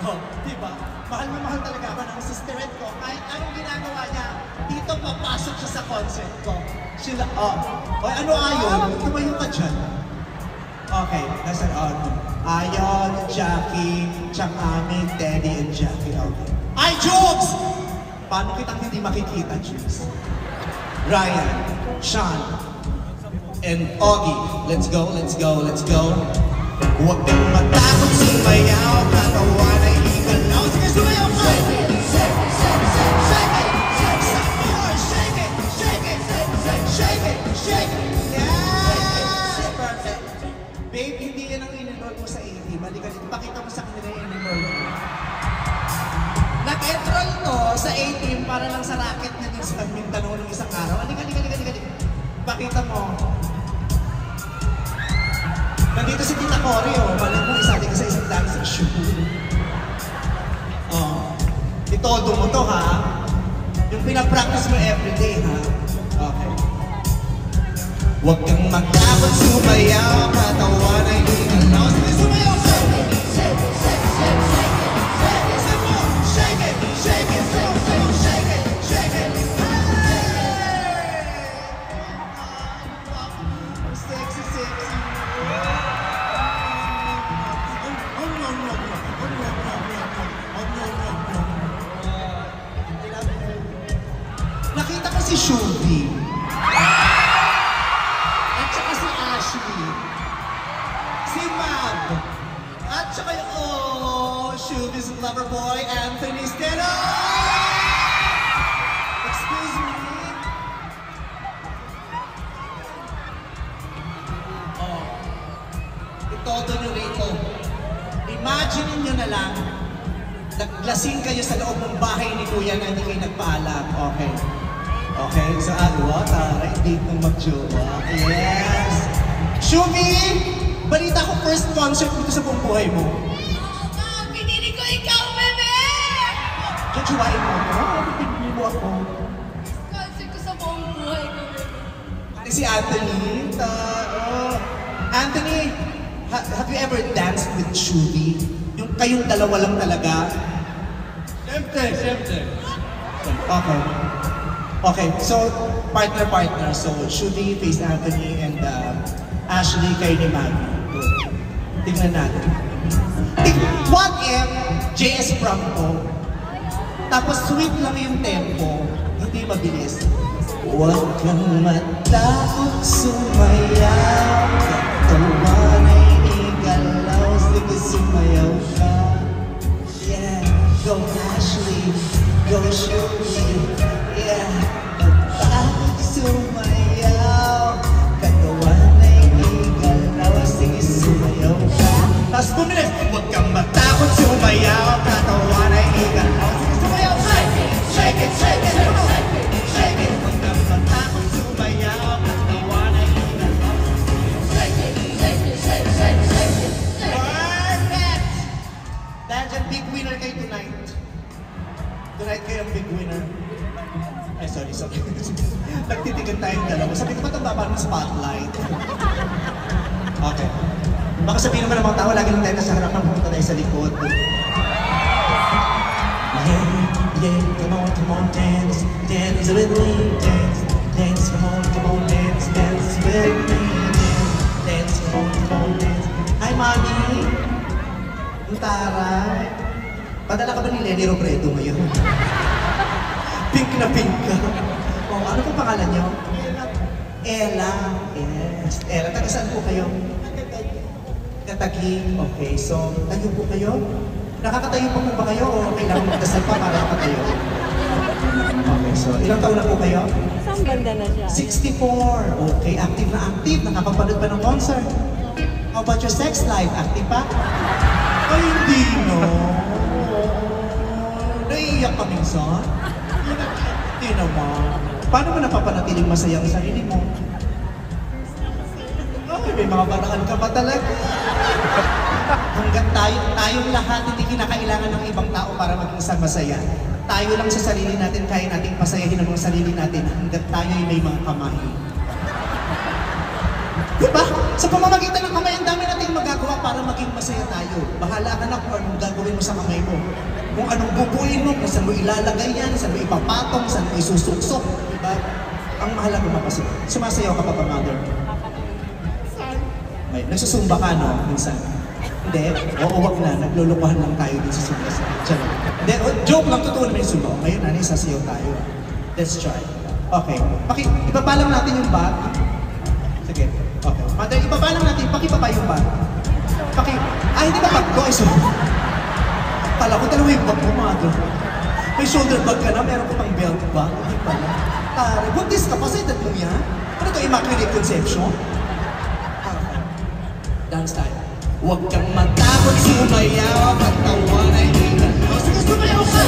Oh, diba? Mahal na mahal talaga ako ng sisterette ko. Kahit anong ginagawa niya, dito papasok siya sa concert ko. Sila, oy, ano ayon? Tumayo ka dyan. Okay, nasa Ayon, Jackie, tsang amin, Teddy and Jackie. Okay. Ay, Jokes! Paano kitang hindi makikita, Jokes? Ryan, Sean, and Augie. Let's go, let's go, let's go. Huwag kang matakot sumayaw, katawan ay igalaw. Sige, sumayaw ka! Shake it, shake it, shake it, shake it, shake it, some more, shake it, shake it, shake it, shake it. Yes! Perfect. Babe, hindi yan ang in-enroll mo sa A-Team. Halika dito, pakita mo sa kanila yung in-enroll mo. Nag-enroll to sa A-Team para lang sa racket na din sa Mindanao ng isang araw. Halika. Pakita mo. Nandito si Tita Cory, Balik mo, isali ka sa isang dancing shoe. Itodo mo to, ha? Yung pinapractice mo everyday, ha? Okay. Huwag kang magtakot sumayaw, katawan ay igalaw. Sige, sumayaw ka! Shake it, shake it, shake it, shake it, shake it, shake it, shake it, shake it, shake it, shake it, hey! Sexy, sexy. Nakita ko si Shubi. At saka si Ashley. Si Mab. At saka yung, Shubi's lover boy, Anthony Steno! Excuse me? Itodo nyo rito. Imagine nyo na lang, naglasing kayo sa loob ng bahay ni Kuya na hindi kayo nagpaalam. Okay. Okay, so taray, date ng magjowa. Yes! Shumi! Balita ko first concert dito sa buong buhay mo. Oo nga, pinili ko ikaw, bebe! Jojowain mo ako. Pinili mo ako. Concert ko sa buong buhay ko, bebe. Ano si Anthony? Anthony, have you ever danced with Shumi? Yung kayong dalawa lang talaga? Siyempre. Okay. Okay, so partner. So Shumi faced Anthony and Ashley kay ni Maggie. Good. Tingnan natin. What if JS Franco, tapos sweet lang yung tempo, hindi mabilis. Huwag kang matakot sumayaw, katawan ay igalaw, sige sumayaw ka. Yeah, go Ashley, go Shumi. Yeah, matakot sumayaw, katawan ay igalaw, sige sumayaw ka. Tapos bumilis, huwag kang matakot sumayaw, katawan ay igalaw, sige sumayaw ka. Shake it, shake it, come on. Shake it, huwag kang matakot sumayaw, katawan ay igalaw. Shake it, shake it, shake it, shake it, shake it. Perfect! Dahil dyan, big winner kayo tonight. Tonight kayo ang big winner. Ay, sorry. Nagtitigan tayong dalawa. Sabi ko, ba't ang baba ng spotlight? Okay. Baka sabihin naman ng mga tao, lagi lang tayo nasa harapan, pumunta tayo sa likod. Yeah, come on, dance with me, dance, come on, dance with me, dance, come on, dance. Hi, Mami! Ang taray. Padala ka ba ni Lenny Robredo ngayon? Pink na pink ka. Oh, ano pong pangalan niyo? Ella. Yes. Ella, taga saan po kayo? Katagi. Okay, so, tayo po kayo? Nakakatayo pa po ba kayo o kailangan magdasal pa para makatayo? Okay, so, ilang taon na po kayo? Saan banda na siya? 64. Okay, active na active. Nakapapanood pa ng concert. How about your sex life? Active pa? Ay, hindi no. Naiiyak ka minsan? Hindi naman. Paano mo napapanatiling masaya ang sarili mo? Ay, may mga barahan ka ba talaga? Hanggang tayong lahat hindi kinakailangan ng ibang tao para maging isang masaya. Tayo lang sa sarili natin, kaya nating pasayahin ang mga sarili natin hanggang tayo ay may mga kamay. Diba? Sa pamamagitan ng kamay, ang dami nating magagawa para maging masaya tayo. Bahala ka na kung anong gagawin mo sa kamay mo. Kung anong bubuin mo, kung saan mo ilalagay yan, saan mo ipapatong, saan mo isusuksok. Diba? Ang mahalaga mapasok. Sumasayaw ka pa ba, mother? Ay, nagsusumba ka, no? Minsan. Hindi. Oo, wag na. Naglulukuhan lang tayo din sa sumba. Hindi, joke lang. Totoo naman yung sumba. Ngayon, nanay, sasayaw tayo. Let's try. Okay. Ibaba lang natin yung bag. Sige. Okay. Mother, ibaba lang natin. Pakibaba yung bag. Hindi ba bag ko? Ay, sorry. Kala ko talaga yung bag mo, mother. May shoulder bag ka na. Meron ko pang belt bag. Hindi pala. Tari, buntis ka pa sa edad mo yan? Ano to, Immaculate Conception? Dance time. Huwag kang matakot sumayaw, katawan ay igalaw. Sige, sumayaw ka!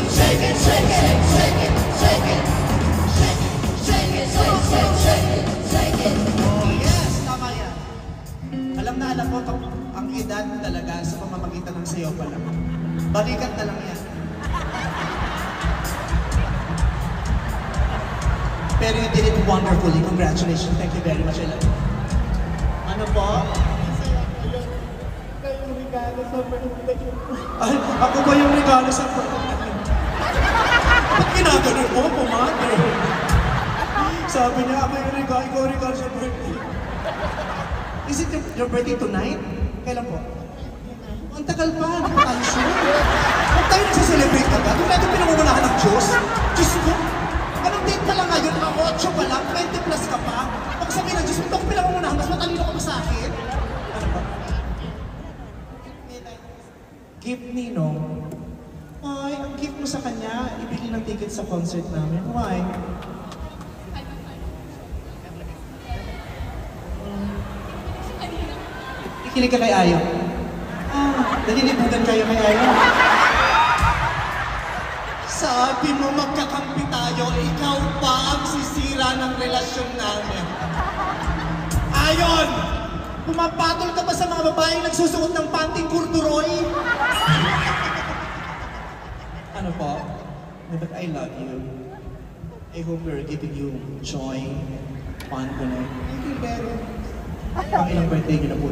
Shake it, shake it, shake it, shake it. Shake it, shake it, shake it, shake it. Oh yes, tama yan. Alam ko, ang edad talaga sa pamamagitan ng sayaw pa lang. Balikat na lang yan. Pero you did it wonderfully. Congratulations. Thank you very much. Ano po? Ay, ako ba yung regalo sa birthday? Ba't ginaganon mo, pumato? Sabi niya, ako yung regalo sa birthday. Is it your birthday tonight? Kailan po? Ang tagal pa, hindi pa tayo sure. Huwag tayo nagsiselebrate agad. Kung natin pinangungunahan ng Diyos. Diyos ko, anong date pa lang ngayon? 8 pa lang, 20 plus ka pa. Pag sabihin ng Diyos, ito ako pinangungunahan, mas matalino ka pa sa akin. Ano ba? Gift ni, no? Ay, ang gift mo sa kanya, ibili ng ticket sa concert namin. Why? Ikilig ka kay Ayo. Nalilibugan kayo kay Ayo. Sabi mo magkakampi tayo tayo, ikaw pa ang sisira ng relasyon namin. Ayon! Pumapatol ka pa sa mga babaeng nagsusuot ng panting kurduroy? Ano po? But I love you. I hope we're giving you joy, fun, gano'n. Thank you, pero... Pang ilang birthday niyo na po?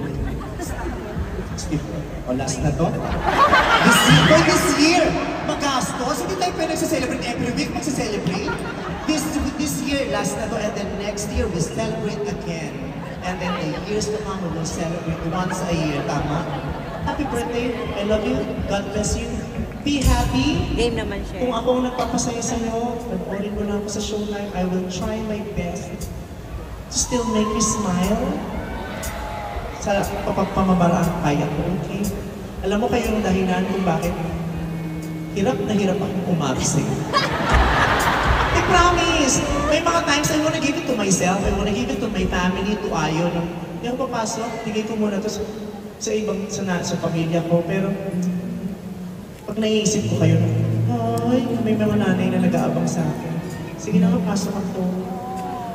O last na to? This year! Magastos? Hindi tayo pwede nagsa-celebrate every week, magsa-celebrate? This year, last na to, and then next year, we celebrate again. And then the years to come, we will celebrate once a year, tama? Happy birthday! I love you. God bless you. Be happy. Game naman siya. Kung ako ang nagpapasaya sa'yo, nag-orin mo na ako sa showtime, I will try my best to still make you smile. Sa pamamalaan kaya ko, okay? Alam mo kayo ang dahilan kung bakit hirap na hirap akong umaksing. I promise! May mga times I wanna give it to myself, I wanna give it to my family, to Ayon. Hindi ako papasok, bigay ko muna to sa ibang, sa pamilya ko, pero pag naiisip ko kayo na, ay, may mga nanay na nag-aabang sa akin. Sige na nga, pasok ako.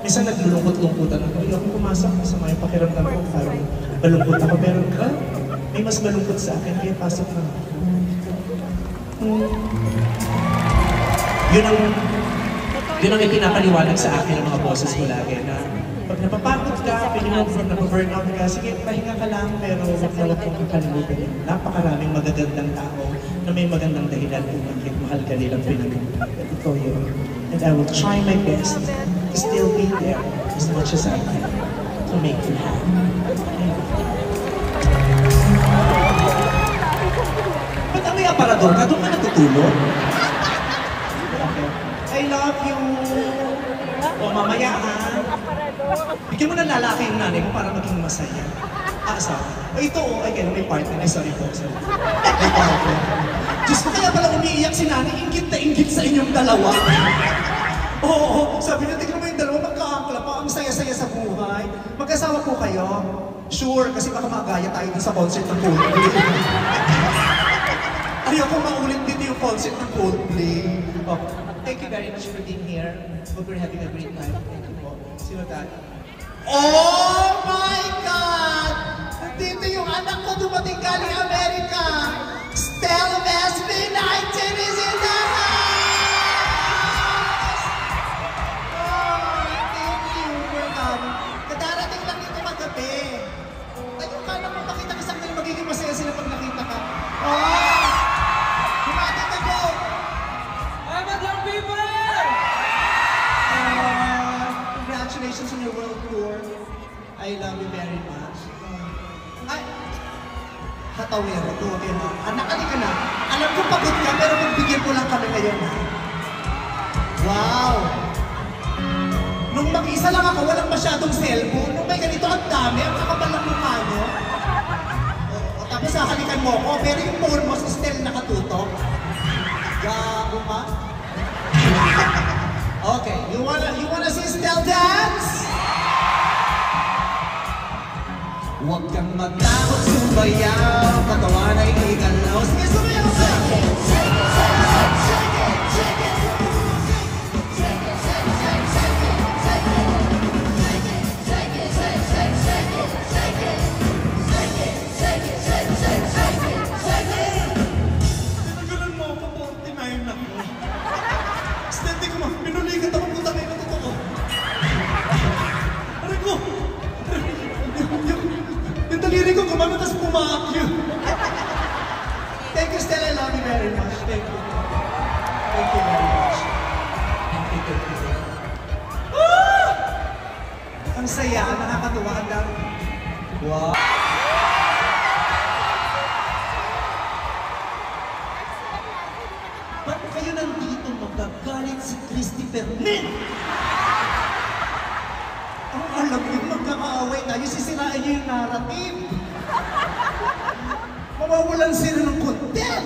Minsan naglulungkot-lungkotan ako. Hindi ako pumasok, masama yung pakiramdam ko. Parang malungkot ako, pero may mas malungkot sa akin, kaya pasok na ako. Yun ang ipinapaliwanag sa akin ng mga boses ko lagi na pag napapagod ka, napaburnout ka, sige, pahinga ka lang, pero huwag na huwag kong kakalimutan yun. Napakaraming magagandang tao na may magandang dahilan kung bakit mahal ka nilang pinag-umpag. Ito yun. And I will try my best to still be there as much as I can to make you happy. Ba't ang may aparador ka? Doon ka natutulog? I love you. O mamaya ha. Bigyan mo ng lalaki yung nanay mo para maging masaya. Asa? O ito o, again, may partner. Ay, sorry po. Sorry. May partner. Diyos ko, kaya pala umiiyak si nanay. Ingit na ingit sa inyong dalawa. Oo, sabi niya, tignan mo yung dalawa, magkaangkla pa. Ang saya-saya sa buhay. Mag-asawa po kayo? Sure, kasi baka magaya tayo dun sa concert ng Coldplay. Ayoko maulit dito yung concert ng Coldplay. Oh, thank you very much for being here. Hope we're having a great time. Thank you po. Sino tayo? Oh my God! Dito yung anak ko dumating galing Amerika. Stella SB19 is in the house! Oh, thank you for coming. Kadarating lang dito magabi. Tayo ka lang makita ka sa kanila, magiging masaya sila pag nakita ka. Oh! Humati ka go! I'm a young people! Congratulations on your world tour. I love you very much. Ay, hatawero to, okay ha? Anak, ka na. Alam ko pagod ka, pero magbigyan ko lang kami ngayon ha. Wow! Nung mag-isa lang ako, walang masyadong cellphone. Nung may ganito ang dami, ang kakapal ng mukha nyo. O, tapos hahalikan mo ko, pero yung phone mo, still nakatutok. Gago pa. Okay, you wanna see Stell dance? Huwag kang matakot, sumayaw, katawan ay igalaw. Sige, sumayaw ka! Pinagalan mo ako, 49 na ko. Steady ko, pinulikat ako, punta kayo na totoo. Aray ko! Yung daliri ko gumano, tapos pumakyo. Thank you, Stella. I love you very much. Thank you. Thank you very much. Thank you. Ah! Ang saya, nakakatuwa. Ang dami. Wow! Ba't kayo nandito magagalit si Christy Fermin? Ang alam niyo, magkakaaway tayo, sisirain niyo yung narrative. Mawawalan sila ng content.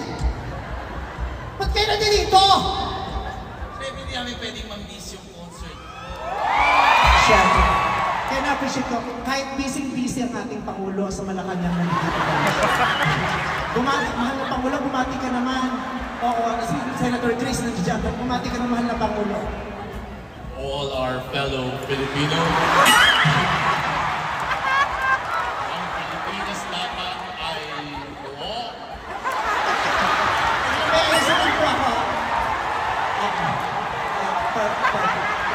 Ba't kayo nandito? Siyempre, hindi namin pwedeng mag-miss yung concert. Siyempre. Kaya na-appreciate ko, kahit busy-busy ang ating Pangulo sa Malacanang nandito. Mahal na Pangulo, bumati ka naman. Oo, si Senator Chris nandiyan. Bumati ka ng mahal na Pangulo. all our fellow Filipino. Ang Pilipinas dapat ay buo. May isahin po ako. Okay.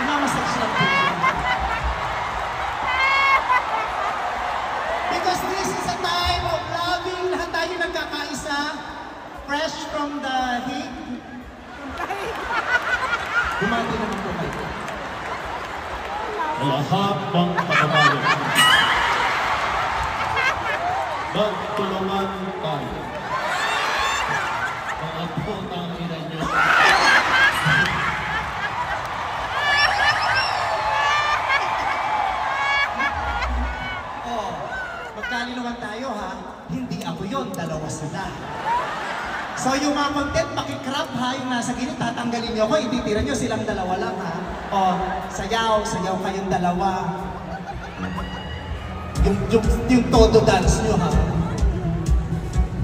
Imamassage lang po. Because this is a time of loving. Lahat tayo nagkakaisa. Fresh from the heat. Bumati naman po kayo. Lahat ng pagbabago. Magtulungan tayo. Mga putang ina nyo. Oh, magkalinawan tayo ha. Hindi ako yon, dalawa sila. So yung mga content, pakikrap ha, yung nasa gilid, tatanggalin nyo ko, ititira nyo silang dalawa lang ha. O, sayaw kayong dalawa. Yung todo dance nyo ha.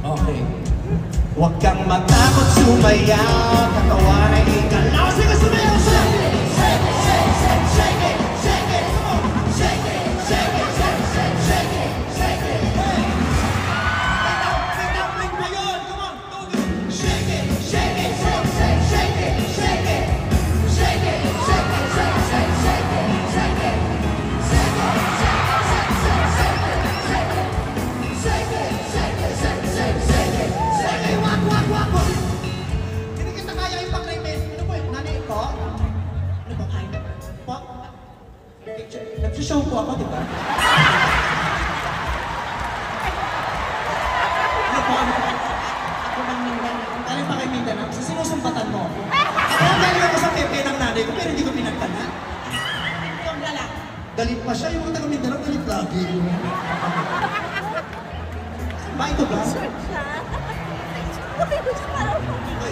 Okay. Huwag kang matakot sumayaw, katawan ay ikalaw. Sige, sumayaw siya! Shake it, shake it, shake it, shake it, come on! Shake it, shake it, shake it, shake it, shake it, hey! May dumpling pa yun, come on! Shake it, shake it, shake it, shake it, shake it, shake it, shake it, shake it, shake it, shake it, shake it, hindi kita kaya yung pag-remit. Ano po yun? Nani ko? Ano ba? Ay, po? Nag-show po ako, di ba? Ano po? Ano po? Ako ng Mindanao. Ang galing pa kay Mindanao. Sa sinusumpatan mo. Ako ang galing ako sa pepe ng nanay ko, pero hindi ko pinagtana. Ikaw na lang. Galit pa siya. Yung mga taga Mindanao, galit lagi. Ba, ito ba?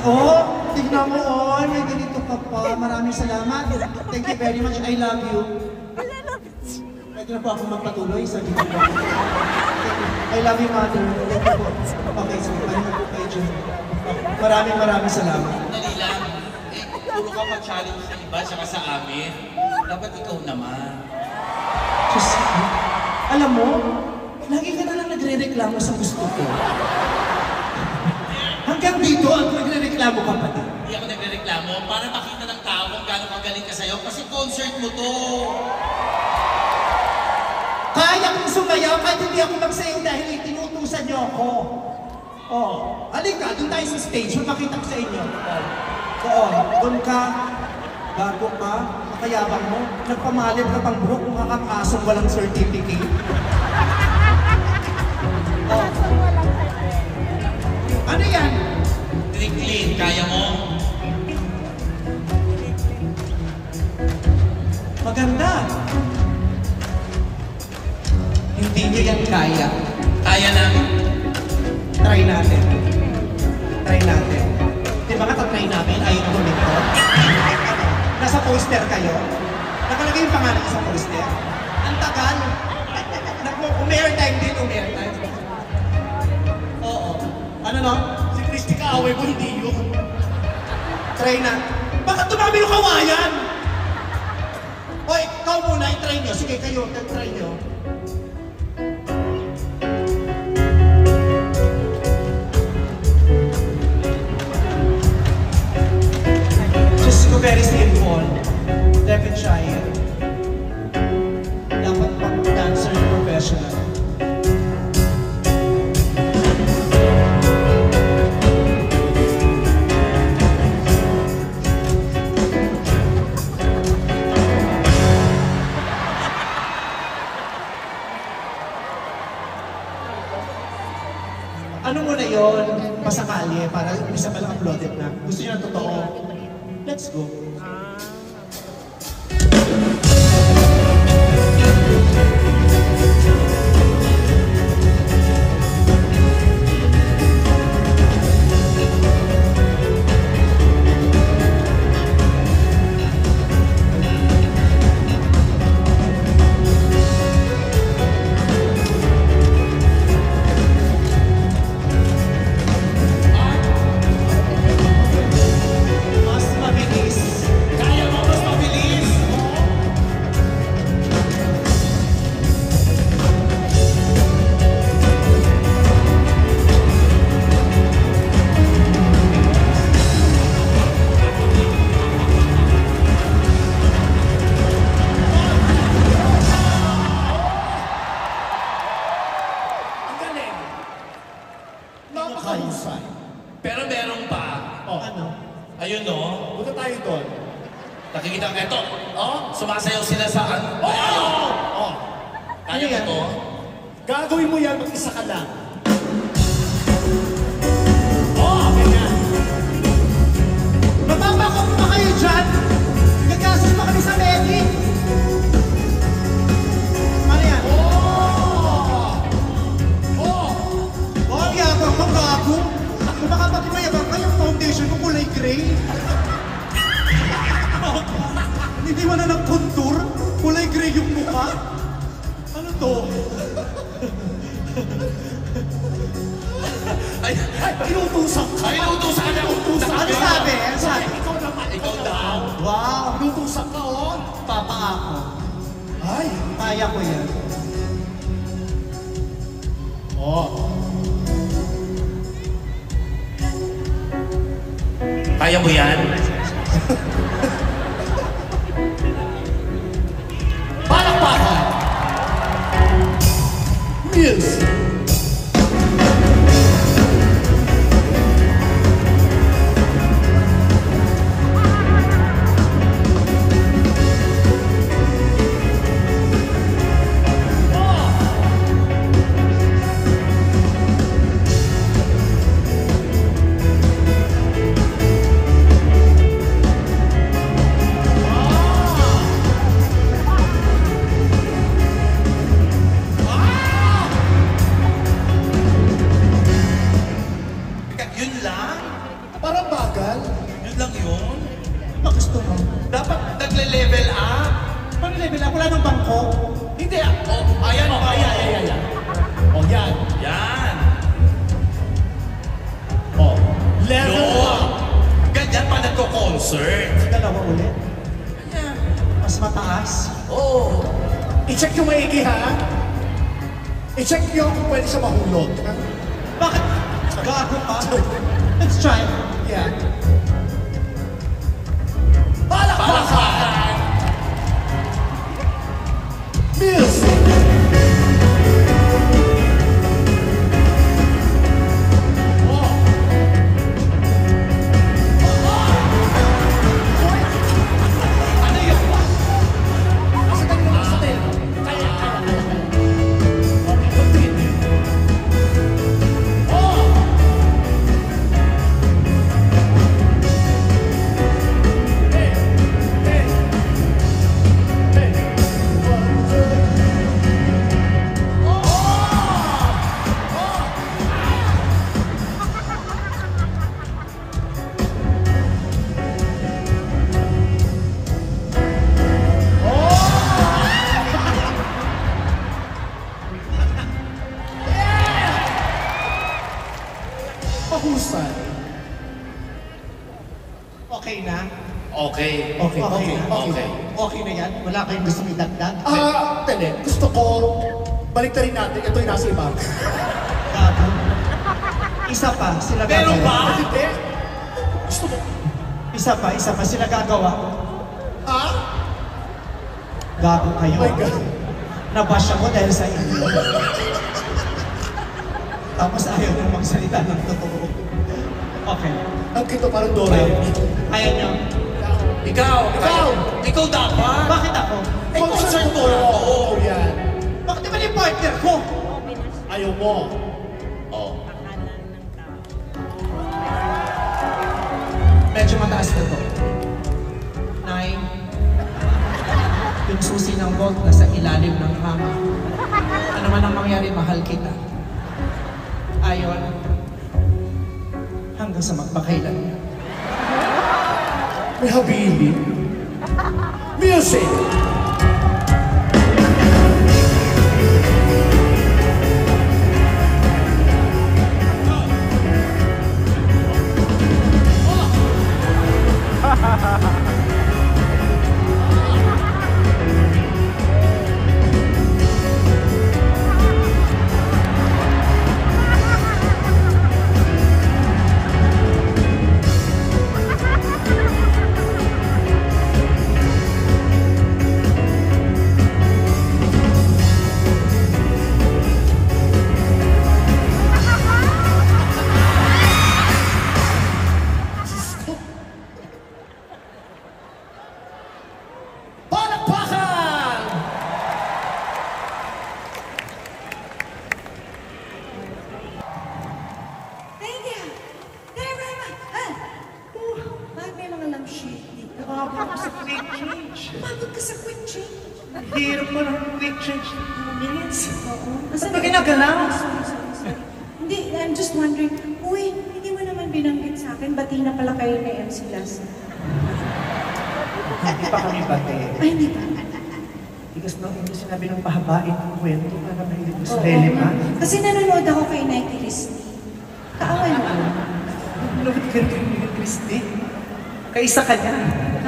Oh, tignan mo, oh, may ganito ka pa. Maraming salamat. Thank you very much. I love you. Pwede na po ako magpatuloy sa dito po. I love you, mother. Thank you po. Okay, so paano na po kayo dyan? Maraming salamat. Dali lang. Puro ka mag-challenge sa iba, tsaka sa amin. Dapat ikaw naman. Diyos, alam mo, lagi ka na lang nagre-reklamo sa gusto ko. Hanggang dito, ang nagre-reklamo ka pa din. Hindi ako nagre-reklamo para makita ng tao kung gano'ng magaling ka sa'yo kasi concert mo to. Kaya kong sumayaw kahit hindi ako magsayaw dahil tinutusan niyo ako. Oh, halika, doon tayo sa stage. Makita ko sa inyo. Oo, doon ka. Bago ka, makayabang mo. Nagpamalit ka pang buhok, mukha kang asong walang certificate. Oh. Ano yan? Clean, kaya mo? Maganda. Hindi niyo yan kaya. Kaya na. Try natin. Try natin. Di ba try namin? Ayaw na lumito. Nasa poster kayo. Nakalagay yung pangalan sa poster. Ang tagal. Umairtime din, umairtime. Oo. Ano no? Si Christy kaaway mo, hindi yun. Try na. Bakit tumami yung kawayan? O, ikaw muna, i-try nyo. Sige, kayo, try nyo. Just go very simple. Left and child. Dapat pang dancer na professional. Ano mo na yun? Pasakali para isa pa lang uploaded na. Gusto niyo na totoo? Let's go. Mas mabilis. Nakikita ko ito. Oh, sumasayaw sila sa ano. Oh! Kaya mo yan? to? Gagawin mo yan, mag-isa ka lang. Ganyan. Mapapakot pa kayo dyan! Gagastos pa kami sa medic! Ano yan? Oh, yabang mo, gago! Kung baka pati mayabang ka, yung foundation mo kulay gray. Hindi mo na nag-contour? Kulay gray yung mukha? Ano to? Ay, Inutusan ka. ay, nautusan ka na. Ano sabi? Ano sabi? Ikaw naman. Ikaw daw. Wow! Inutusan ka, oh. Papa ako. Ay. Kaya ko yan. Kaya mo yan? Palakpakan. Music. Yun lang? Parang bagal. Yun lang yun? Gusto mo? Dapat nagle-level up. Paano level up? Wala nang bangko? Hindi ah. Oh, ayan. Oh, Ayan. Yan. Yan. Level Yo. up. Ganyan pa nagko-concert. Dalawa ulit. Mas mataas. Oh. I-check yung maigi, ha? I-check yung kung pwede siya mahulog. Ha? Bakit? Gago ka? Let's try. Yeah. Palakpakan. Music. Ano yun? Mahusay. Okay na? Okay. Okay. Okay. Okay na yan? Wala kayong gustong idagdag? Tele, gusto ko balik na rin natin. Ito yung nasa iba. Gago. Isa pa, sila Meron gagawa. ba? Hindi. Gusto mo. Isa pa, sila gagawa. Ha? Gago kayo. Oh my God. Nabash ako dahil sa inyo. Tapos ayaw nyo magsalita ng totoo. Okay. Ang kito parang Dora. Ayaw nyo. Ikaw. Ikaw dapat. Bakit ako? Eh, concert ko na to. Oo, yan. Bakit naman yung partner ko? Ayaw mo. Oh. Medyo mataas na to. 9. Yung susi ng vault nasa ilalim ng kama. Ano man ang mangyari, mahal kita. Ayon. Hanggang sa magpakailan. May habili. Music. ng quick change 2 minutes. Oo. Saan ba ginagalaw? Sorry. Hindi, I'm just wondering, uy, hindi mo naman binanggit sa akin, bati na pala kayo ni MC Las. Hindi pa kami bate. Ay, hindi pa. Because no, hindi sinabi ng pahabain ng kwento para may libos Oo, Lele pa. Kasi nanonood ako kay Nike Christie. Kaaway mo. Nanonood ka rin kay Christy. Kaisa ka niya.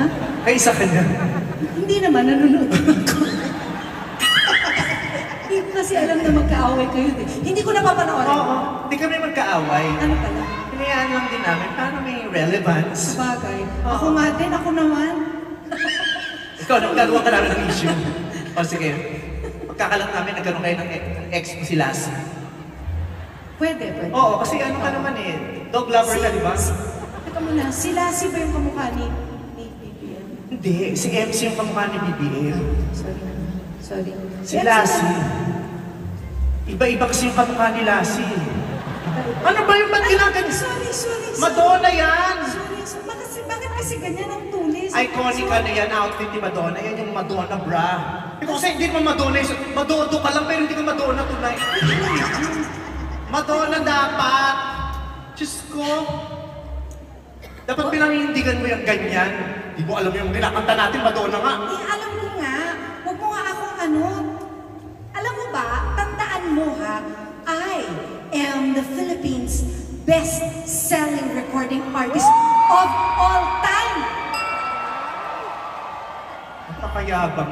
Ha? Kaisa ka niya. Hindi naman, nanonood ako. Hindi ko kasi alam na magkaaway kayo. Hindi ko napapanoorin. Oo, hindi kami magkaaway. Ano pala? Hinayaan lang din namin para may relevance. Sabagay. Ako nga din, ako naman. Ikaw, nang gagawa ka namin ng issue. O sige, magkakalang namin nagkaroon kayo ng ex mo si Lassie. Pwede. Oo, kasi ano ka naman eh, dog lover ka, di ba? Teka muna, si Lassie ba yung kamukha ni BBM? Hindi, si MC yung kamukha ni BBM. Sorry. Si Lassie. Iba-iba kasi yung kamukha ni Lassie. Ano ba yung ba't ginagawa? Sorry. Madonna yan! Sorry. Bakit kasi ganyan ang tulis? Iconic ano yan, outfit ni Madonna. Yan yung Madonna bra. Kasi hindi naman Madonna, Madodo ka lang pero hindi ka Madonna tunay. Madonna dapat. Diyos ko. Dapat pinanindigan mo yung ganyan. Di mo alam yung kinakanta natin, Madonna nga. Alam ko nga. Huwag mo nga akong ano. Alam mo ba, tandaan mo ha, I am the Philippines' best-selling recording artist of all time. Napakayabang.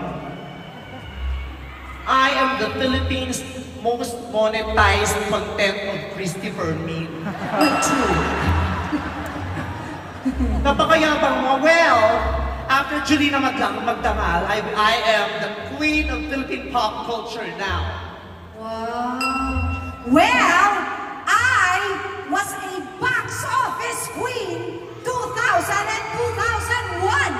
I am the Philippines' most monetized content of Christopher Mead. Wait, true. Napakayabang mo. Well, after Julina Magdangal, I am the queen of Philippine pop culture now. Wow. Well, I was a box office queen 2000 and 2001.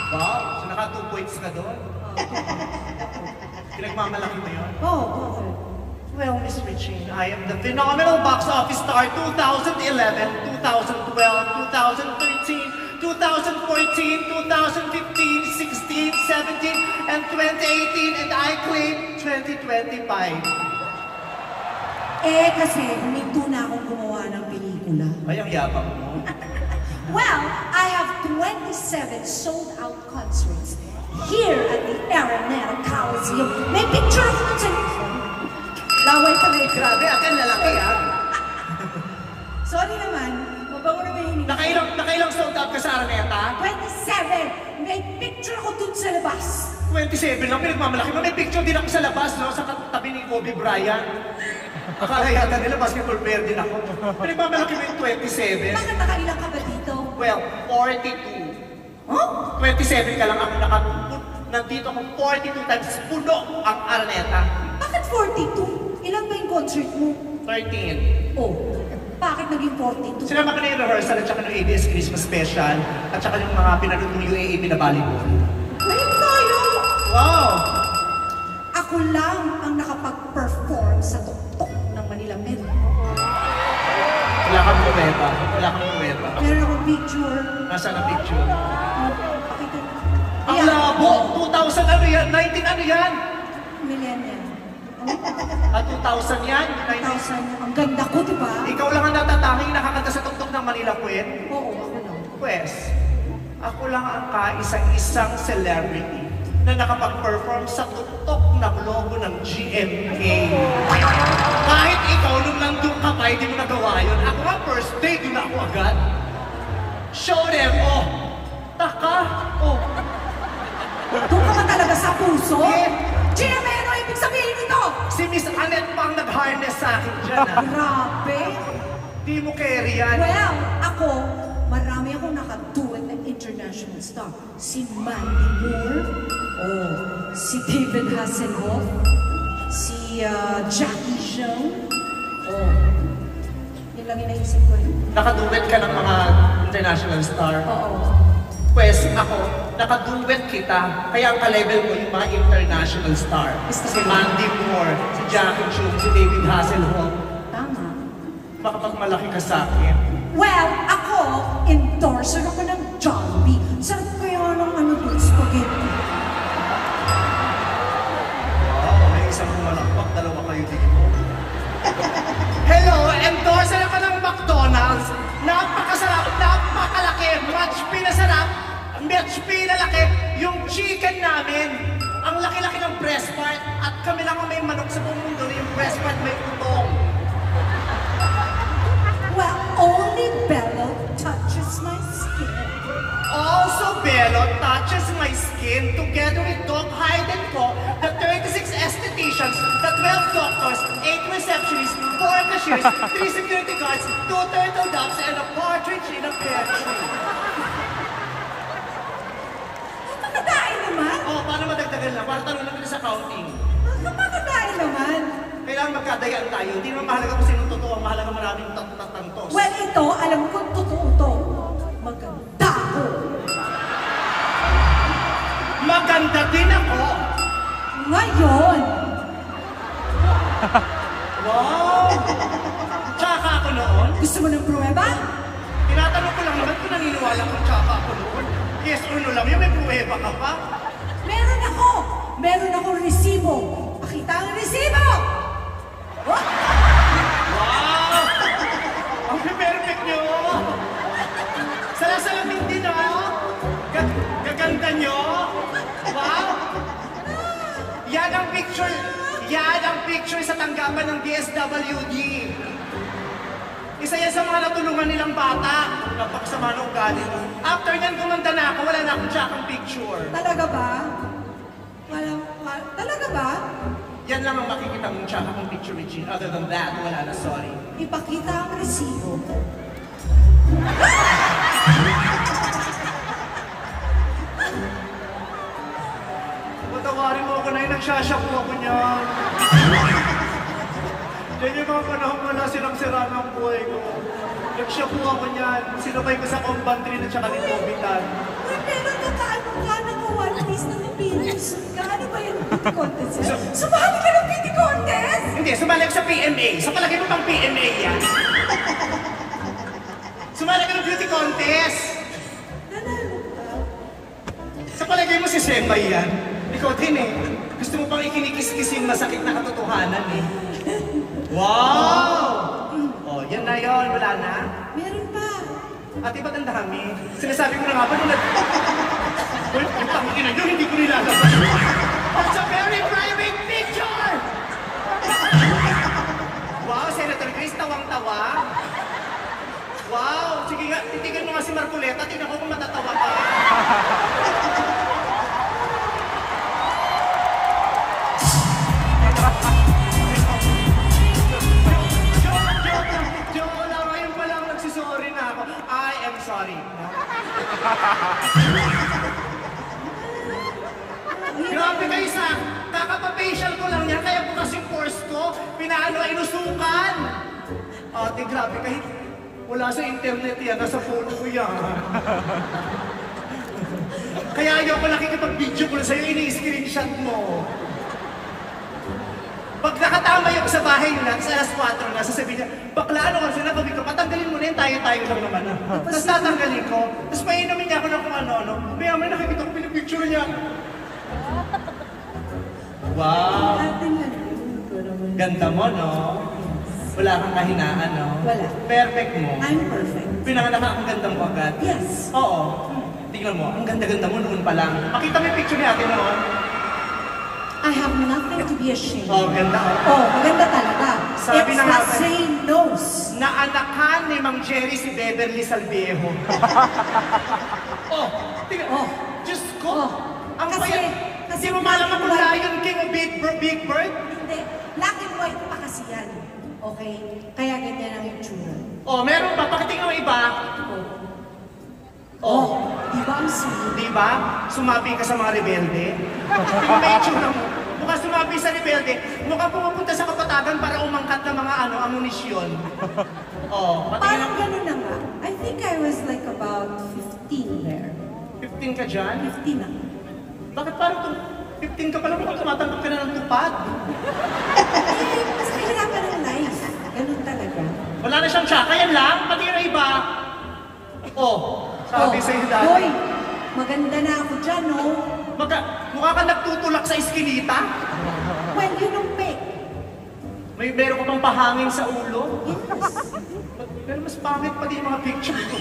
Wow, so naka 2 points ka doon. Pinagmamalaki mo yun. Oh, okay. Well, Miss Richie, I am the phenomenal box office star 2011, 2012, 2013, 2014, 2015, 16, 17, and 2018, and I claim 2025. Kasi huminto na akong gumawa ng pelikula. Ay, ang yabang mo. Well, I have 27 sold-out concerts here at the Araneta Coliseum. May picture ako nun sa... Laway pala eh. Grabe, akin lalaki ah. Sorry naman, mabango na may hinig. Nakailang sold out ka sa Araneta? 27! May picture ako dun sa labas. 27 lang, pinagmamalaki mo. May picture din ako sa labas, no? Sa tabi ni Kobe Bryant. Akala yata nila basketball player din ako. Pinagmamalaki mo yung 27. Bakit nakailang ka ba dito? Well, 42. Huh? 27 ka lang ako nandito ako 42 times puno ang Araneta. Bakit 42? Ilan ba yung concert mo? 13. Oh, bakit naging 42? Sinama ko na yung rehearsal at saka ng ABS Christmas Special at saka yung mga pinanood ng UAAP na volleyball. Ayun tayo! Wow! Ako lang ang nakapag-perform sa tuktok ng Manila Med. Wala kang pruweba. Wala kang pruweba. Meron akong picture. Nasaan ang picture? Pakita mo. Ang Ayan. labo! 2000 ano yan? 19 ano yan? Millennial. At 2000 yan? 2000. Ang ganda ko, di ba? Ikaw lang ang natatanging nakakanta sa tuktok ng Manila Puwet? Oo, ako lang. Pwes, ako lang ang kaisang-isang celebrity na nakapag-perform sa tuktok ng logo ng GMK. Kahit ikaw nung nandun ka pa, hindi mo nagawa yun. Ako nga first day, doon na ako agad. Show them, oh! Taka, oh! Doon ka ba talaga sa puso? Yeah. GMA, ano ibig sabihin nito? Si Miss Annette pa ang nag-harness sa akin dyan, ah. Grabe. Di mo carry yan. Well, ako, marami akong nakaduet na international star. Si Mandy Moore, si David Hasselhoff, si Jackie Chan. Yun lang yung naisip ko. Nakaduet ka ng mga international star. Oo. Pwes, ako, nakaduet kita. Kaya ang ka-level mo yung mga international star. Si Mandy Moore, si Jackie Chan, si David Hasselhoff. Tama. Makapagmalaki ka sa akin. Well, ako, endorser ako ng Jollibee. Sarap kaya ng ano doon, spaghetti. manakpak, dalawa kayo dito. Hello, endorser ako ng McDonald's. Napakasarap, napakalaki, much pinasarap, much pinalaki yung chicken namin. Ang laki-laki ng breast part at kami lang ang may manok sa buong mundo na yung breast part may utong. Well, only Bello touches my skin. Also, Bello touches my skin together with Doc Hayden ko, the 36 estheticians, the 12 doctors, 8 receptionists, 4 cashiers, 3 security guards, 2 turtle doves, and a partridge in a pear tree. Makakadain naman. Oh, paano madagdagan lang? Para tanong natin sa counting. Makakadain naman. Kailangan magkadayaan tayo. Hindi naman mahalaga kung sino totoo. Ang mahalaga maraming tatantos. Well, ito, alam ko, totoo to. Maganda ako. Maganda din ako. Ngayon. Wow! Tsaka ako noon. Gusto mo ng pruweba? Tinatanong ko lang naman kung naniniwala kung tsaka ako noon. Yes or no lang yun, may pruweba ka pa? Meron ako. Meron akong resibo. Pakita ang resibo. Oh, Wow! Ang perfect nyo! Salasalamin din, oh! Gaganda nyo! Wow! Yan ang picture sa tanggapan ng DSWD. Isa yan sa mga natulungan nilang bata. Napakasama ng ugali. After nyan, gumanda na ako. Wala na akong tsakang picture. talaga ba? Talaga ba? Yan lang ang makikita mong tsaka kong picture, Regine. Other than that, wala na, sorry. Ipakita ang resibo. Patawarin mo ako na yung nagsashaku ako niyan. Yan yung mga panahon wala silang-sira ng buhay ko. Nagshaku ako niyan. Sinabay ko sa Compantry at saka ni Tobitan. Uy, pero nakaano ka, naka-one piece ng Pilipinas. Ano ba yung beauty contest yan? Sumali ka ng beauty contest? Hindi, sumali ako sa PMA. Sa palagay mo pang PMA yan? Sumali ka ng beauty contest. Nanalo ka. Sa palagay mo si Sembay yan? Ikaw din eh. Gusto mo pang ikinikis-kis yung masakit na katotohanan eh. Wow! Oh, yan na yun. Wala na. Meron pa. Ate, ba't ang dami? Sinasabi ko na nga ba nung Uy, ang tangina nyo, hindi ko nilalabas. It's a very private picture! Wow, Senator Grace, tawang-tawa. Wow, sige nga, titigan mo nga si Marcoleta, tingnan ko kung matatawa ka. Joke lang, ngayon pa lang nagsisorry na ako. I am sorry. Grabe kayo sa kakapafacial ko lang yan, kaya bukas yung pores ko, pinaano inusukan. Ate, grabe kahit wala sa internet yan, nasa phone ko yan. Kaya ayoko nakikipag-video ko sa'yo, ini-screenshot mo. Pag nakatama yung sa bahay nila, sa alas 4 na, sasabihin niya, bakla, ano kasi nababi ko, patanggalin mo na yun, tayo-tayo lang naman. Tapos tatanggalin ko, tapos painumin niya ako ng kung ano-ano. May nakikita ko, pinipicture niya. Wow! Ating ano, ko naman. Ganda mo, no? Wala kang kahinaan, no? Wala. Perfect mo. I'm perfect. Pinanganak ka, ang ganda mo agad. Yes. Oo. Tingnan mo, ang ganda-ganda mo noon pa lang. Makita mo yung picture ni ate noon. I have nothing to be ashamed Oh, of. ganda. Oh, maganda talaga. Sabi It's na the nga, same nose. Naanakan ni Mang Jerry si Beverly Salviejo. Oh, tingnan. Oh. Diyos ko. Oh. Ang Kasi- payat. kasi Di mo malaman kung black and Lion King o Big Bird? Hindi. Black and white pa kasi yan. Okay? Kaya ganyan ang itsura. Oh, meron pa. Pakitingnan mo iba. Oh. Di ba ang sweet? Di ba? Sumabi ka sa mga rebelde. Yung may itsura mo. Mukhang sumabi sa rebelde. Mukhang pumupunta sa kapatagan para umangkat ng mga amunisyon. Oh, Parang patingin ganun na nga. I think I was like about 15 there. 15 ka dyan? 15 na. Bakit parang 15 ka pa lang mukhang tumatanggap ka na ng tupad? Eh, mas nahirapan ng life. Ganun talaga. Wala na siyang tsaka. Yan lang. Pati yung iba. Oh, sabi sa'yo dati. Hoy, maganda na ako dyan, no? Mukha ka nagtutulak sa iskinita. Well, yun ang make. meron ko bang pahangin sa ulo? Pero mas pangit pa din yung mga picture ko.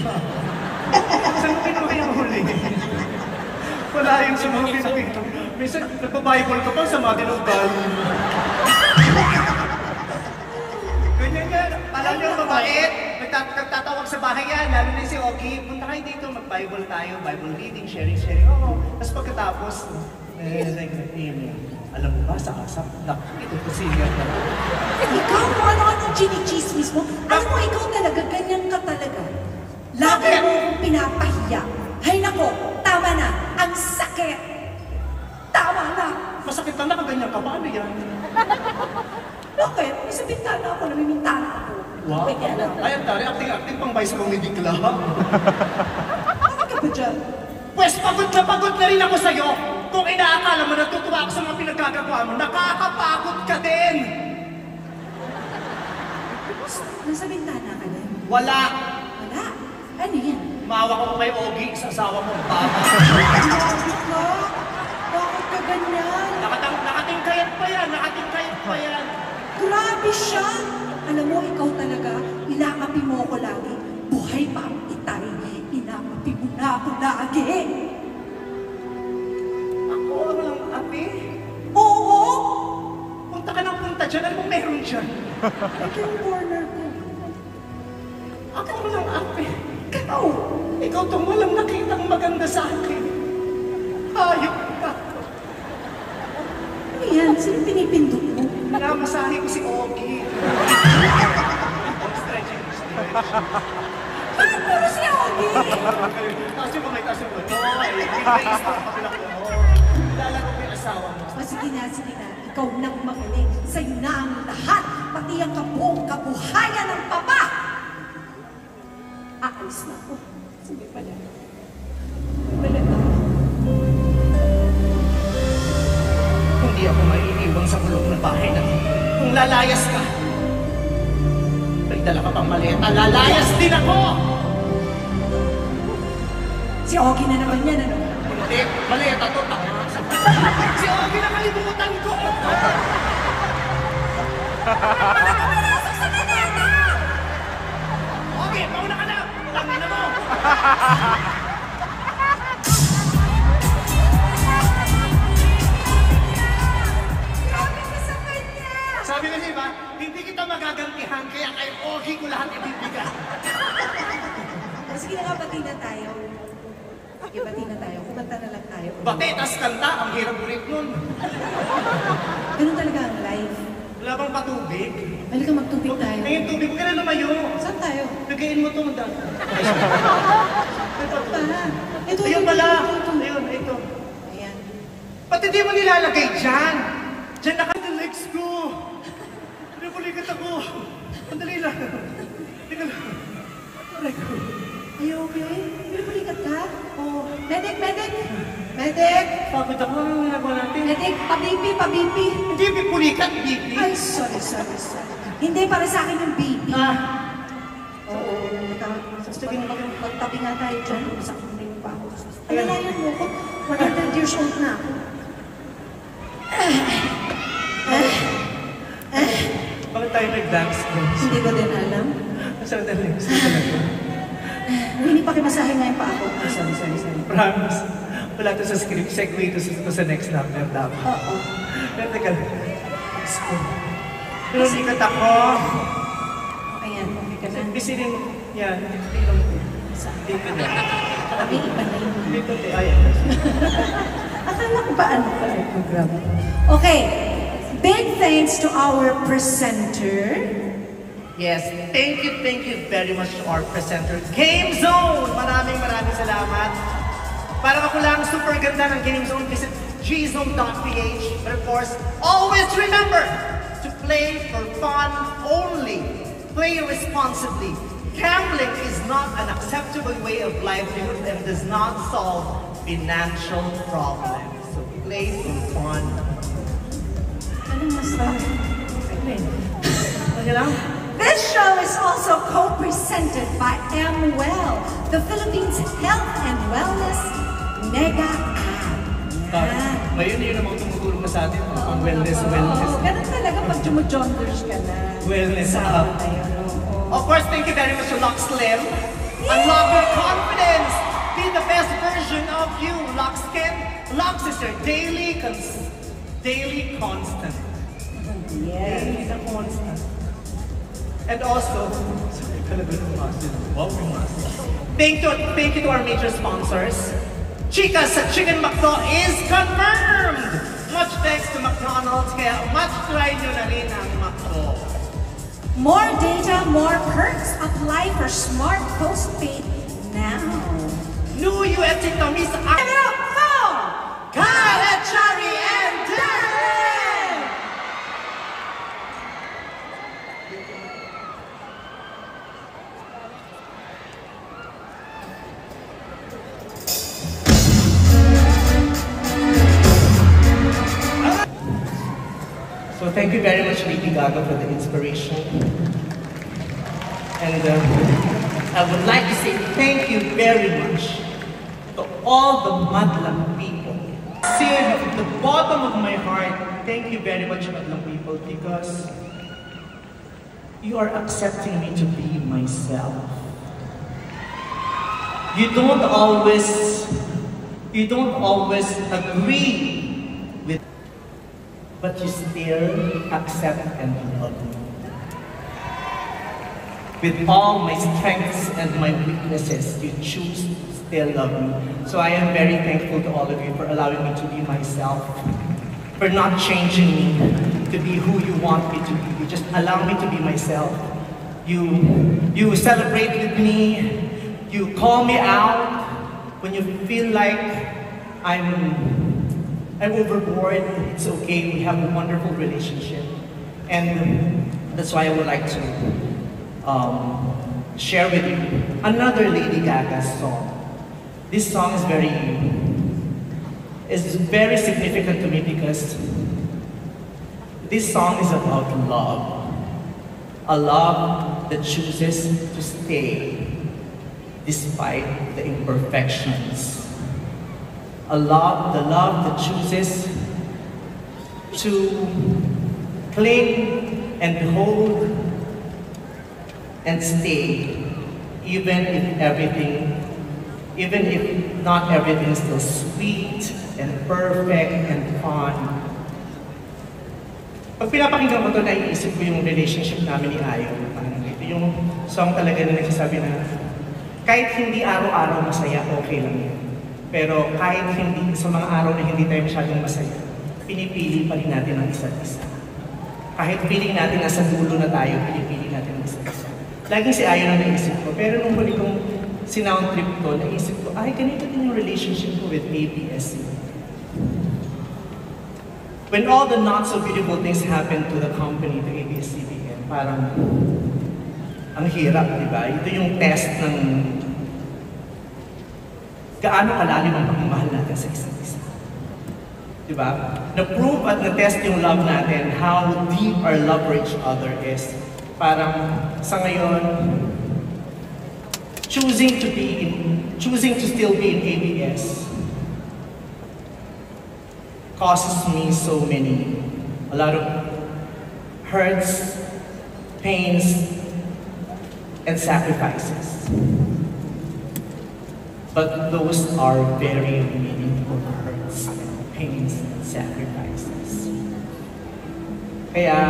Saan mo kinuha yung huli? Wala yung sa mga pinapicture. Minsan, nagpa-Bible ka pa sa mga dinugal. Ganyan yan. Alam niyo, mabait. Nagtatawag sa bahay yan. Lalo na si Oki. Punta kayo dito, mag-Bible tayo. Bible reading, sharing. Oo. Tapos pagkatapos, alam mo ba, sa asap, ito po siya. Ikaw, kung ano-ano chinichismis mo, alam mo, ikaw talaga, ganyan ka talaga. Lagi mo akong pinapahiya. Hay nako, tama na. Ang sakit. Tama na. Masakit na nakaganyan ka. Paano yan? Bakit? May sa bintana ako, namimintana ako. Wow. Kaya lang. Ay, ang tari, acting pang vice comedy club. Bakit ka ba dyan? Pwes, pagod na rin ako sa'yo. Kung inaakala mo natutuwa ako sa mga pinagkagagawa mo, nakakapagod ka din. Nasa bintana ka din? Wala. Wala? Ano yan? Maawa ko kay Ogie sa asawa mo. Baba. Bakit ka? Bakit ka ganyan? Nakatingkayat pa yan. Grabe siya! Alam mo, ikaw talaga, inakapi mo ako lagi. Buhay pa ang itay. Inakapi mo na ako lagi. Ako ang api? Oo! Punta ka ng punta dyan. Ano mo meron dyan? Ito yung corner ko. Ako ang api. Ikaw Ikaw tong walang nakitang maganda sa akin. Hayop ka. ano yan? Sino pinipindot mo? Minamasahe ko si Ogie. Stretching. Bakit puro si Ogie? Taas yung kamay, taas yung kamay. Pinais ko ang kapila ko. Kilala ko yung asawa mo. O sige na. Ikaw nang magaling. Sa'yo na ang lahat. Pati ang kabuong kabuhayan ng papa. Aalis na ako. Sige pala. Balik na. Hindi ako maiiwang sa kulong ng bahay na kung lalayas ka. May dala ka pang maleta. Lalayas din ako! Si Ogie na naman yan, ano? Hindi, maleta to. Si Ogie na kalimutan ko! Ogie, mauna ka na! Tangin na mo! Grabe ka sa kanya! Sabi kasi ba, hindi kita magagantihan, kaya kay Ogie ko lahat ibibigay. O sige na nga, bati na tayo. Okay, bati na tayo. Kumanta na lang tayo. Bate, tas kanta, ang hirap ulit nun. Ganun talaga ang life. Wala bang patubig? Halika magtubig tayo. Ngayon tubig, huwag ka na lumayo. Saan tayo? Bigyan mo ito, madam. Ito. Ayun pala. Ito. Ayun, ito. Ayan. Ba't hindi mo nilalagay dyan? Dyan na ka legs ko. Pinapulikat ako. Andali lang. Tingnan lang. Aray ko. Are you okay? Pinapulikat ka? Oo. Medic! Medic! Pagod ako. Anong ginagawa natin? Medic! Pa-BP! Hindi, pipulikat, baby. Ay, sorry. Hindi, para sa akin yung baby. Oo. Sige na magtabi nga tayo dyan. Masakit na yung pa ako. Alalayan mo ko. 100 years old na ako. Bakit tayo nag-dance ko? Hindi ko din alam. Masarap na legs. Hindi pakimasahe nga yung pa ako. Sorry. Promise. Wala to sa script. Segue to sa next number dapat. Oo. Pero teka. Pero sikat ako. Ayan, okay ka na. Bisinin. Yan. Dito na. Kami iba na yun. Dito. Ayan. Akala ko ba ano pala yung program? Okay. Big thanks to our presenter. Yes, thank you very much to our presenter, Game Zone! Maraming salamat. Para ako lang super ganda ng Game Zone, visit gzone.ph. But of course, always remember to play for fun only. Play responsibly. Gambling is not an acceptable way of livelihood and does not solve financial problems. So play for fun. Anong masabi? Okay lang? This show is also co-presented by MWell, the Philippines Health and Wellness Mega App. Ngayon, yun namang tumutulong na sa atin. Ang wellness. Oo, ganun talaga. pag jumujonders ka na. Wellness Sa up. tayo, no? Oo. Of course, thank you very much to Lux Slim. Unlock your confidence. Be the best version of you, Lux Skin. Lux is your daily constant. Yes. Daily na constant. And also, sorry, thank you to our major sponsors. Chika's Chicken McDo is confirmed! Much thanks to McDonald's, kaya much try nyo na rin ang McDo. More data, more perks. Apply for Smart Postpaid now. New UFC Tommy's Give it up for Kyle, Chari, and Darren! So thank you very much, Lady Gaga, for the inspiration. And I would like to say thank you very much to all the Madlang people. Say at the bottom of my heart, thank you very much, Madlang people, because you are accepting me to be myself. You don't always agree with, but you still accept and love me. With all my strengths and my weaknesses, you choose to still love me. So I am very thankful to all of you for allowing me to be myself, for not changing me to be who you want me to be. You just allow me to be myself. You celebrate with me. You call me out when you feel like I'm overboard. It's okay. We have a wonderful relationship, and that's why I would like to share with you another Lady Gaga song. This song is very significant to me because this song is about love. A love that chooses to stay despite the imperfections. The love that chooses to cling and hold and stay, even if not everything is still sweet and perfect and fun. Pag pinapakinggan ko ito, naiisip ko yung relationship namin ni Ayo. Ito yung song talaga na nagsasabi na kahit hindi araw-araw masaya, okay lang yun. Pero kahit hindi, sa mga araw na hindi tayo masyadong masaya, pinipili pa rin natin ang isa't isa. Kahit feeling natin nasa dulo na tayo, pinipili natin ang isa't isa. Laging si Ayo na naisip ko, pero nung huli kong sinound trip ko, naisip ko, ay, ganito din yung relationship ko with ABS-CBN. When all the not so beautiful things happen to the company, to ABS-CBN, parang ang hirap, di ba? Ito yung test ng gaano kalalim ang pagmamahal natin sa isa't isa. Di ba? Na-prove at na-test yung love natin, how deep our love for each other is. Parang sa ngayon, choosing to still be in ABS causes me a lot of hurts, pains, and sacrifices. But those are very meaningful hurts, pains, and sacrifices. Kaya,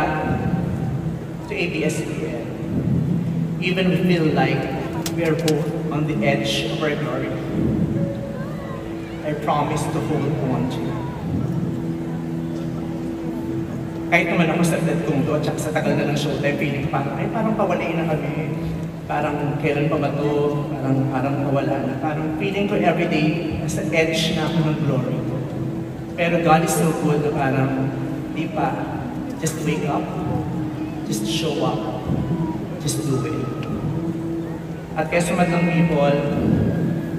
to ABS-CBN, even we feel like we are both on the edge of our glory, I promise to hold on to you. Kahit naman ako sa edad kong to at sa tagal na ng showtime, feeling parang pawalain na kami. Parang kailan pa ba to? Parang nawala na. Parang feeling ko everyday, nasa edge na ako ng glory ko. Pero God is so good na parang, di pa, just wake up, just show up, just do it. At kaya sumadlang people,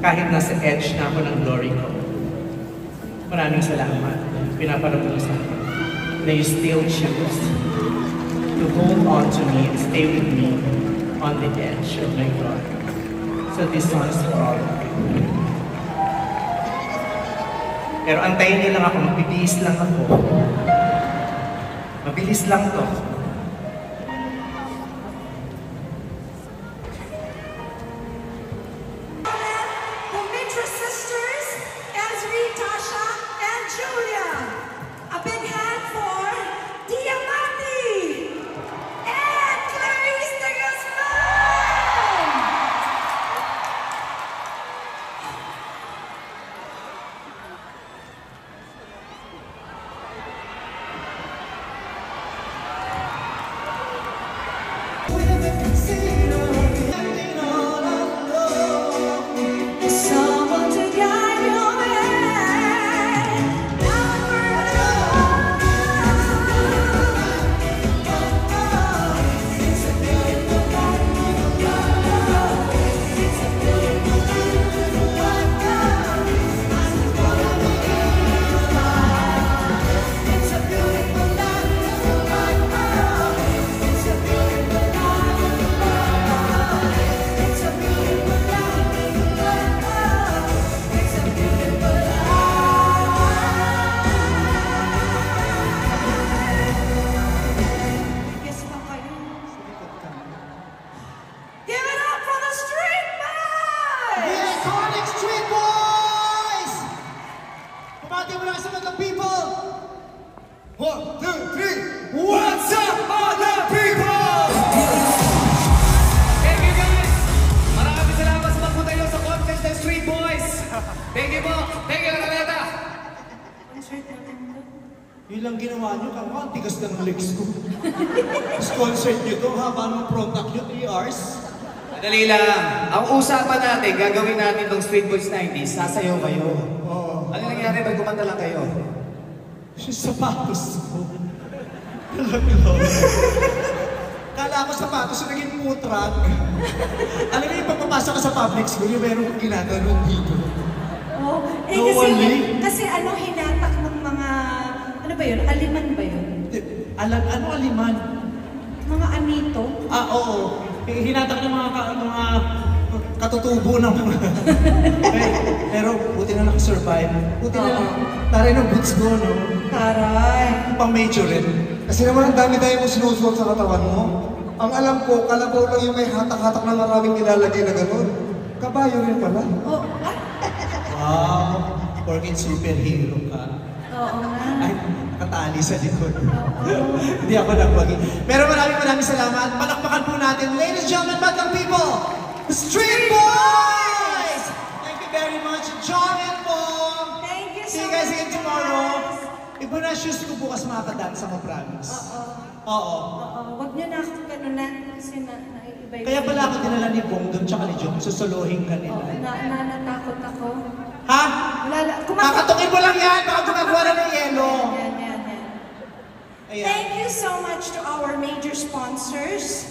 kahit nasa edge na ako ng glory ko, maraming salamat. Pinaparamdam sa akin na you still choose to hold on to me and stay with me on the edge of my glory. So this song is for all of you. Pero antayin niyo lang ako, magbibihis lang ako. Mabilis lang to. The Mitra sisters, Ezri, Tasha, and Julia. A big hand for Diamante and Clarice de Guzman. Someone to guide your way. Now we're alone. It's a beautiful life. It's a beautiful life. It's a beautiful life. It's a beautiful life. It's a beautiful Yes, Papa, give it up for the Street The Boys! iconic Street Boys! Pumati mo lang sa mga people! 1, 2, 3! What's up, other people? Thank you guys! Maraming salamat sa pagpunta nyo sa contest ng Street Boys! Thank you po! Thank you, Araneta! Yun lang ginawa nyo, kang ang tigas ng legs ko. Tapos concert nyo to, haba ng front act nyo, 3 hours. Madali lang. Ang usapan natin, gagawin natin tong Street Boys 90s, sasayaw kayo. Oo. Ano nangyari pag kumanta lang kayo? Yung sapatos ko. Nalaglaw. Kala ko sapatos yung naging putrag. Alam mo yung pagpapasok ka sa public school, yung meron kong ginaganon dito. Oh, eh No kasi, one kasi ano hinatak ng mga, ano ba yun? Aliman ba yun? Ano aliman? Mga anito? Ah, oo. Hinatak ng mga katutubo ng mga... Pero buti na nakasurvive. Buti na lang. Taray ng boots ko, no? Taray. Pang majorette. Kasi naman ang dami-dami mo sinusuot sa katawan mo. Ang alam ko, kalabaw lang yung may hatak-hatak na maraming nilalagay na gano'n. Kabayo rin pala. Oh, ah, Wow. Porking superhero ka. oo nga. Ay, nakatali sa likod. Hindi ako nagwagi. Pero maraming salamat. Palakpakan po natin. Ladies and gentlemen, madlang people, the Street Boys! Thank you very much, John and Pong. Thank you so See you guys much, again tomorrow. guys. Iba na shoes ko bukas makakadance ako, promise. Oo. Oo. Oo, wag niyo na ako ganunan kasi naiiba yun. Kaya pala ako dinala ni Bong doon tsaka ni Jong. Susuluhin ka nila. Oo, natakot ako. Ha? Wala, Kakatukin mo lang yan. Baka gumagawa na ng yelo. Yan. Ayan. Thank you so much to our major sponsors.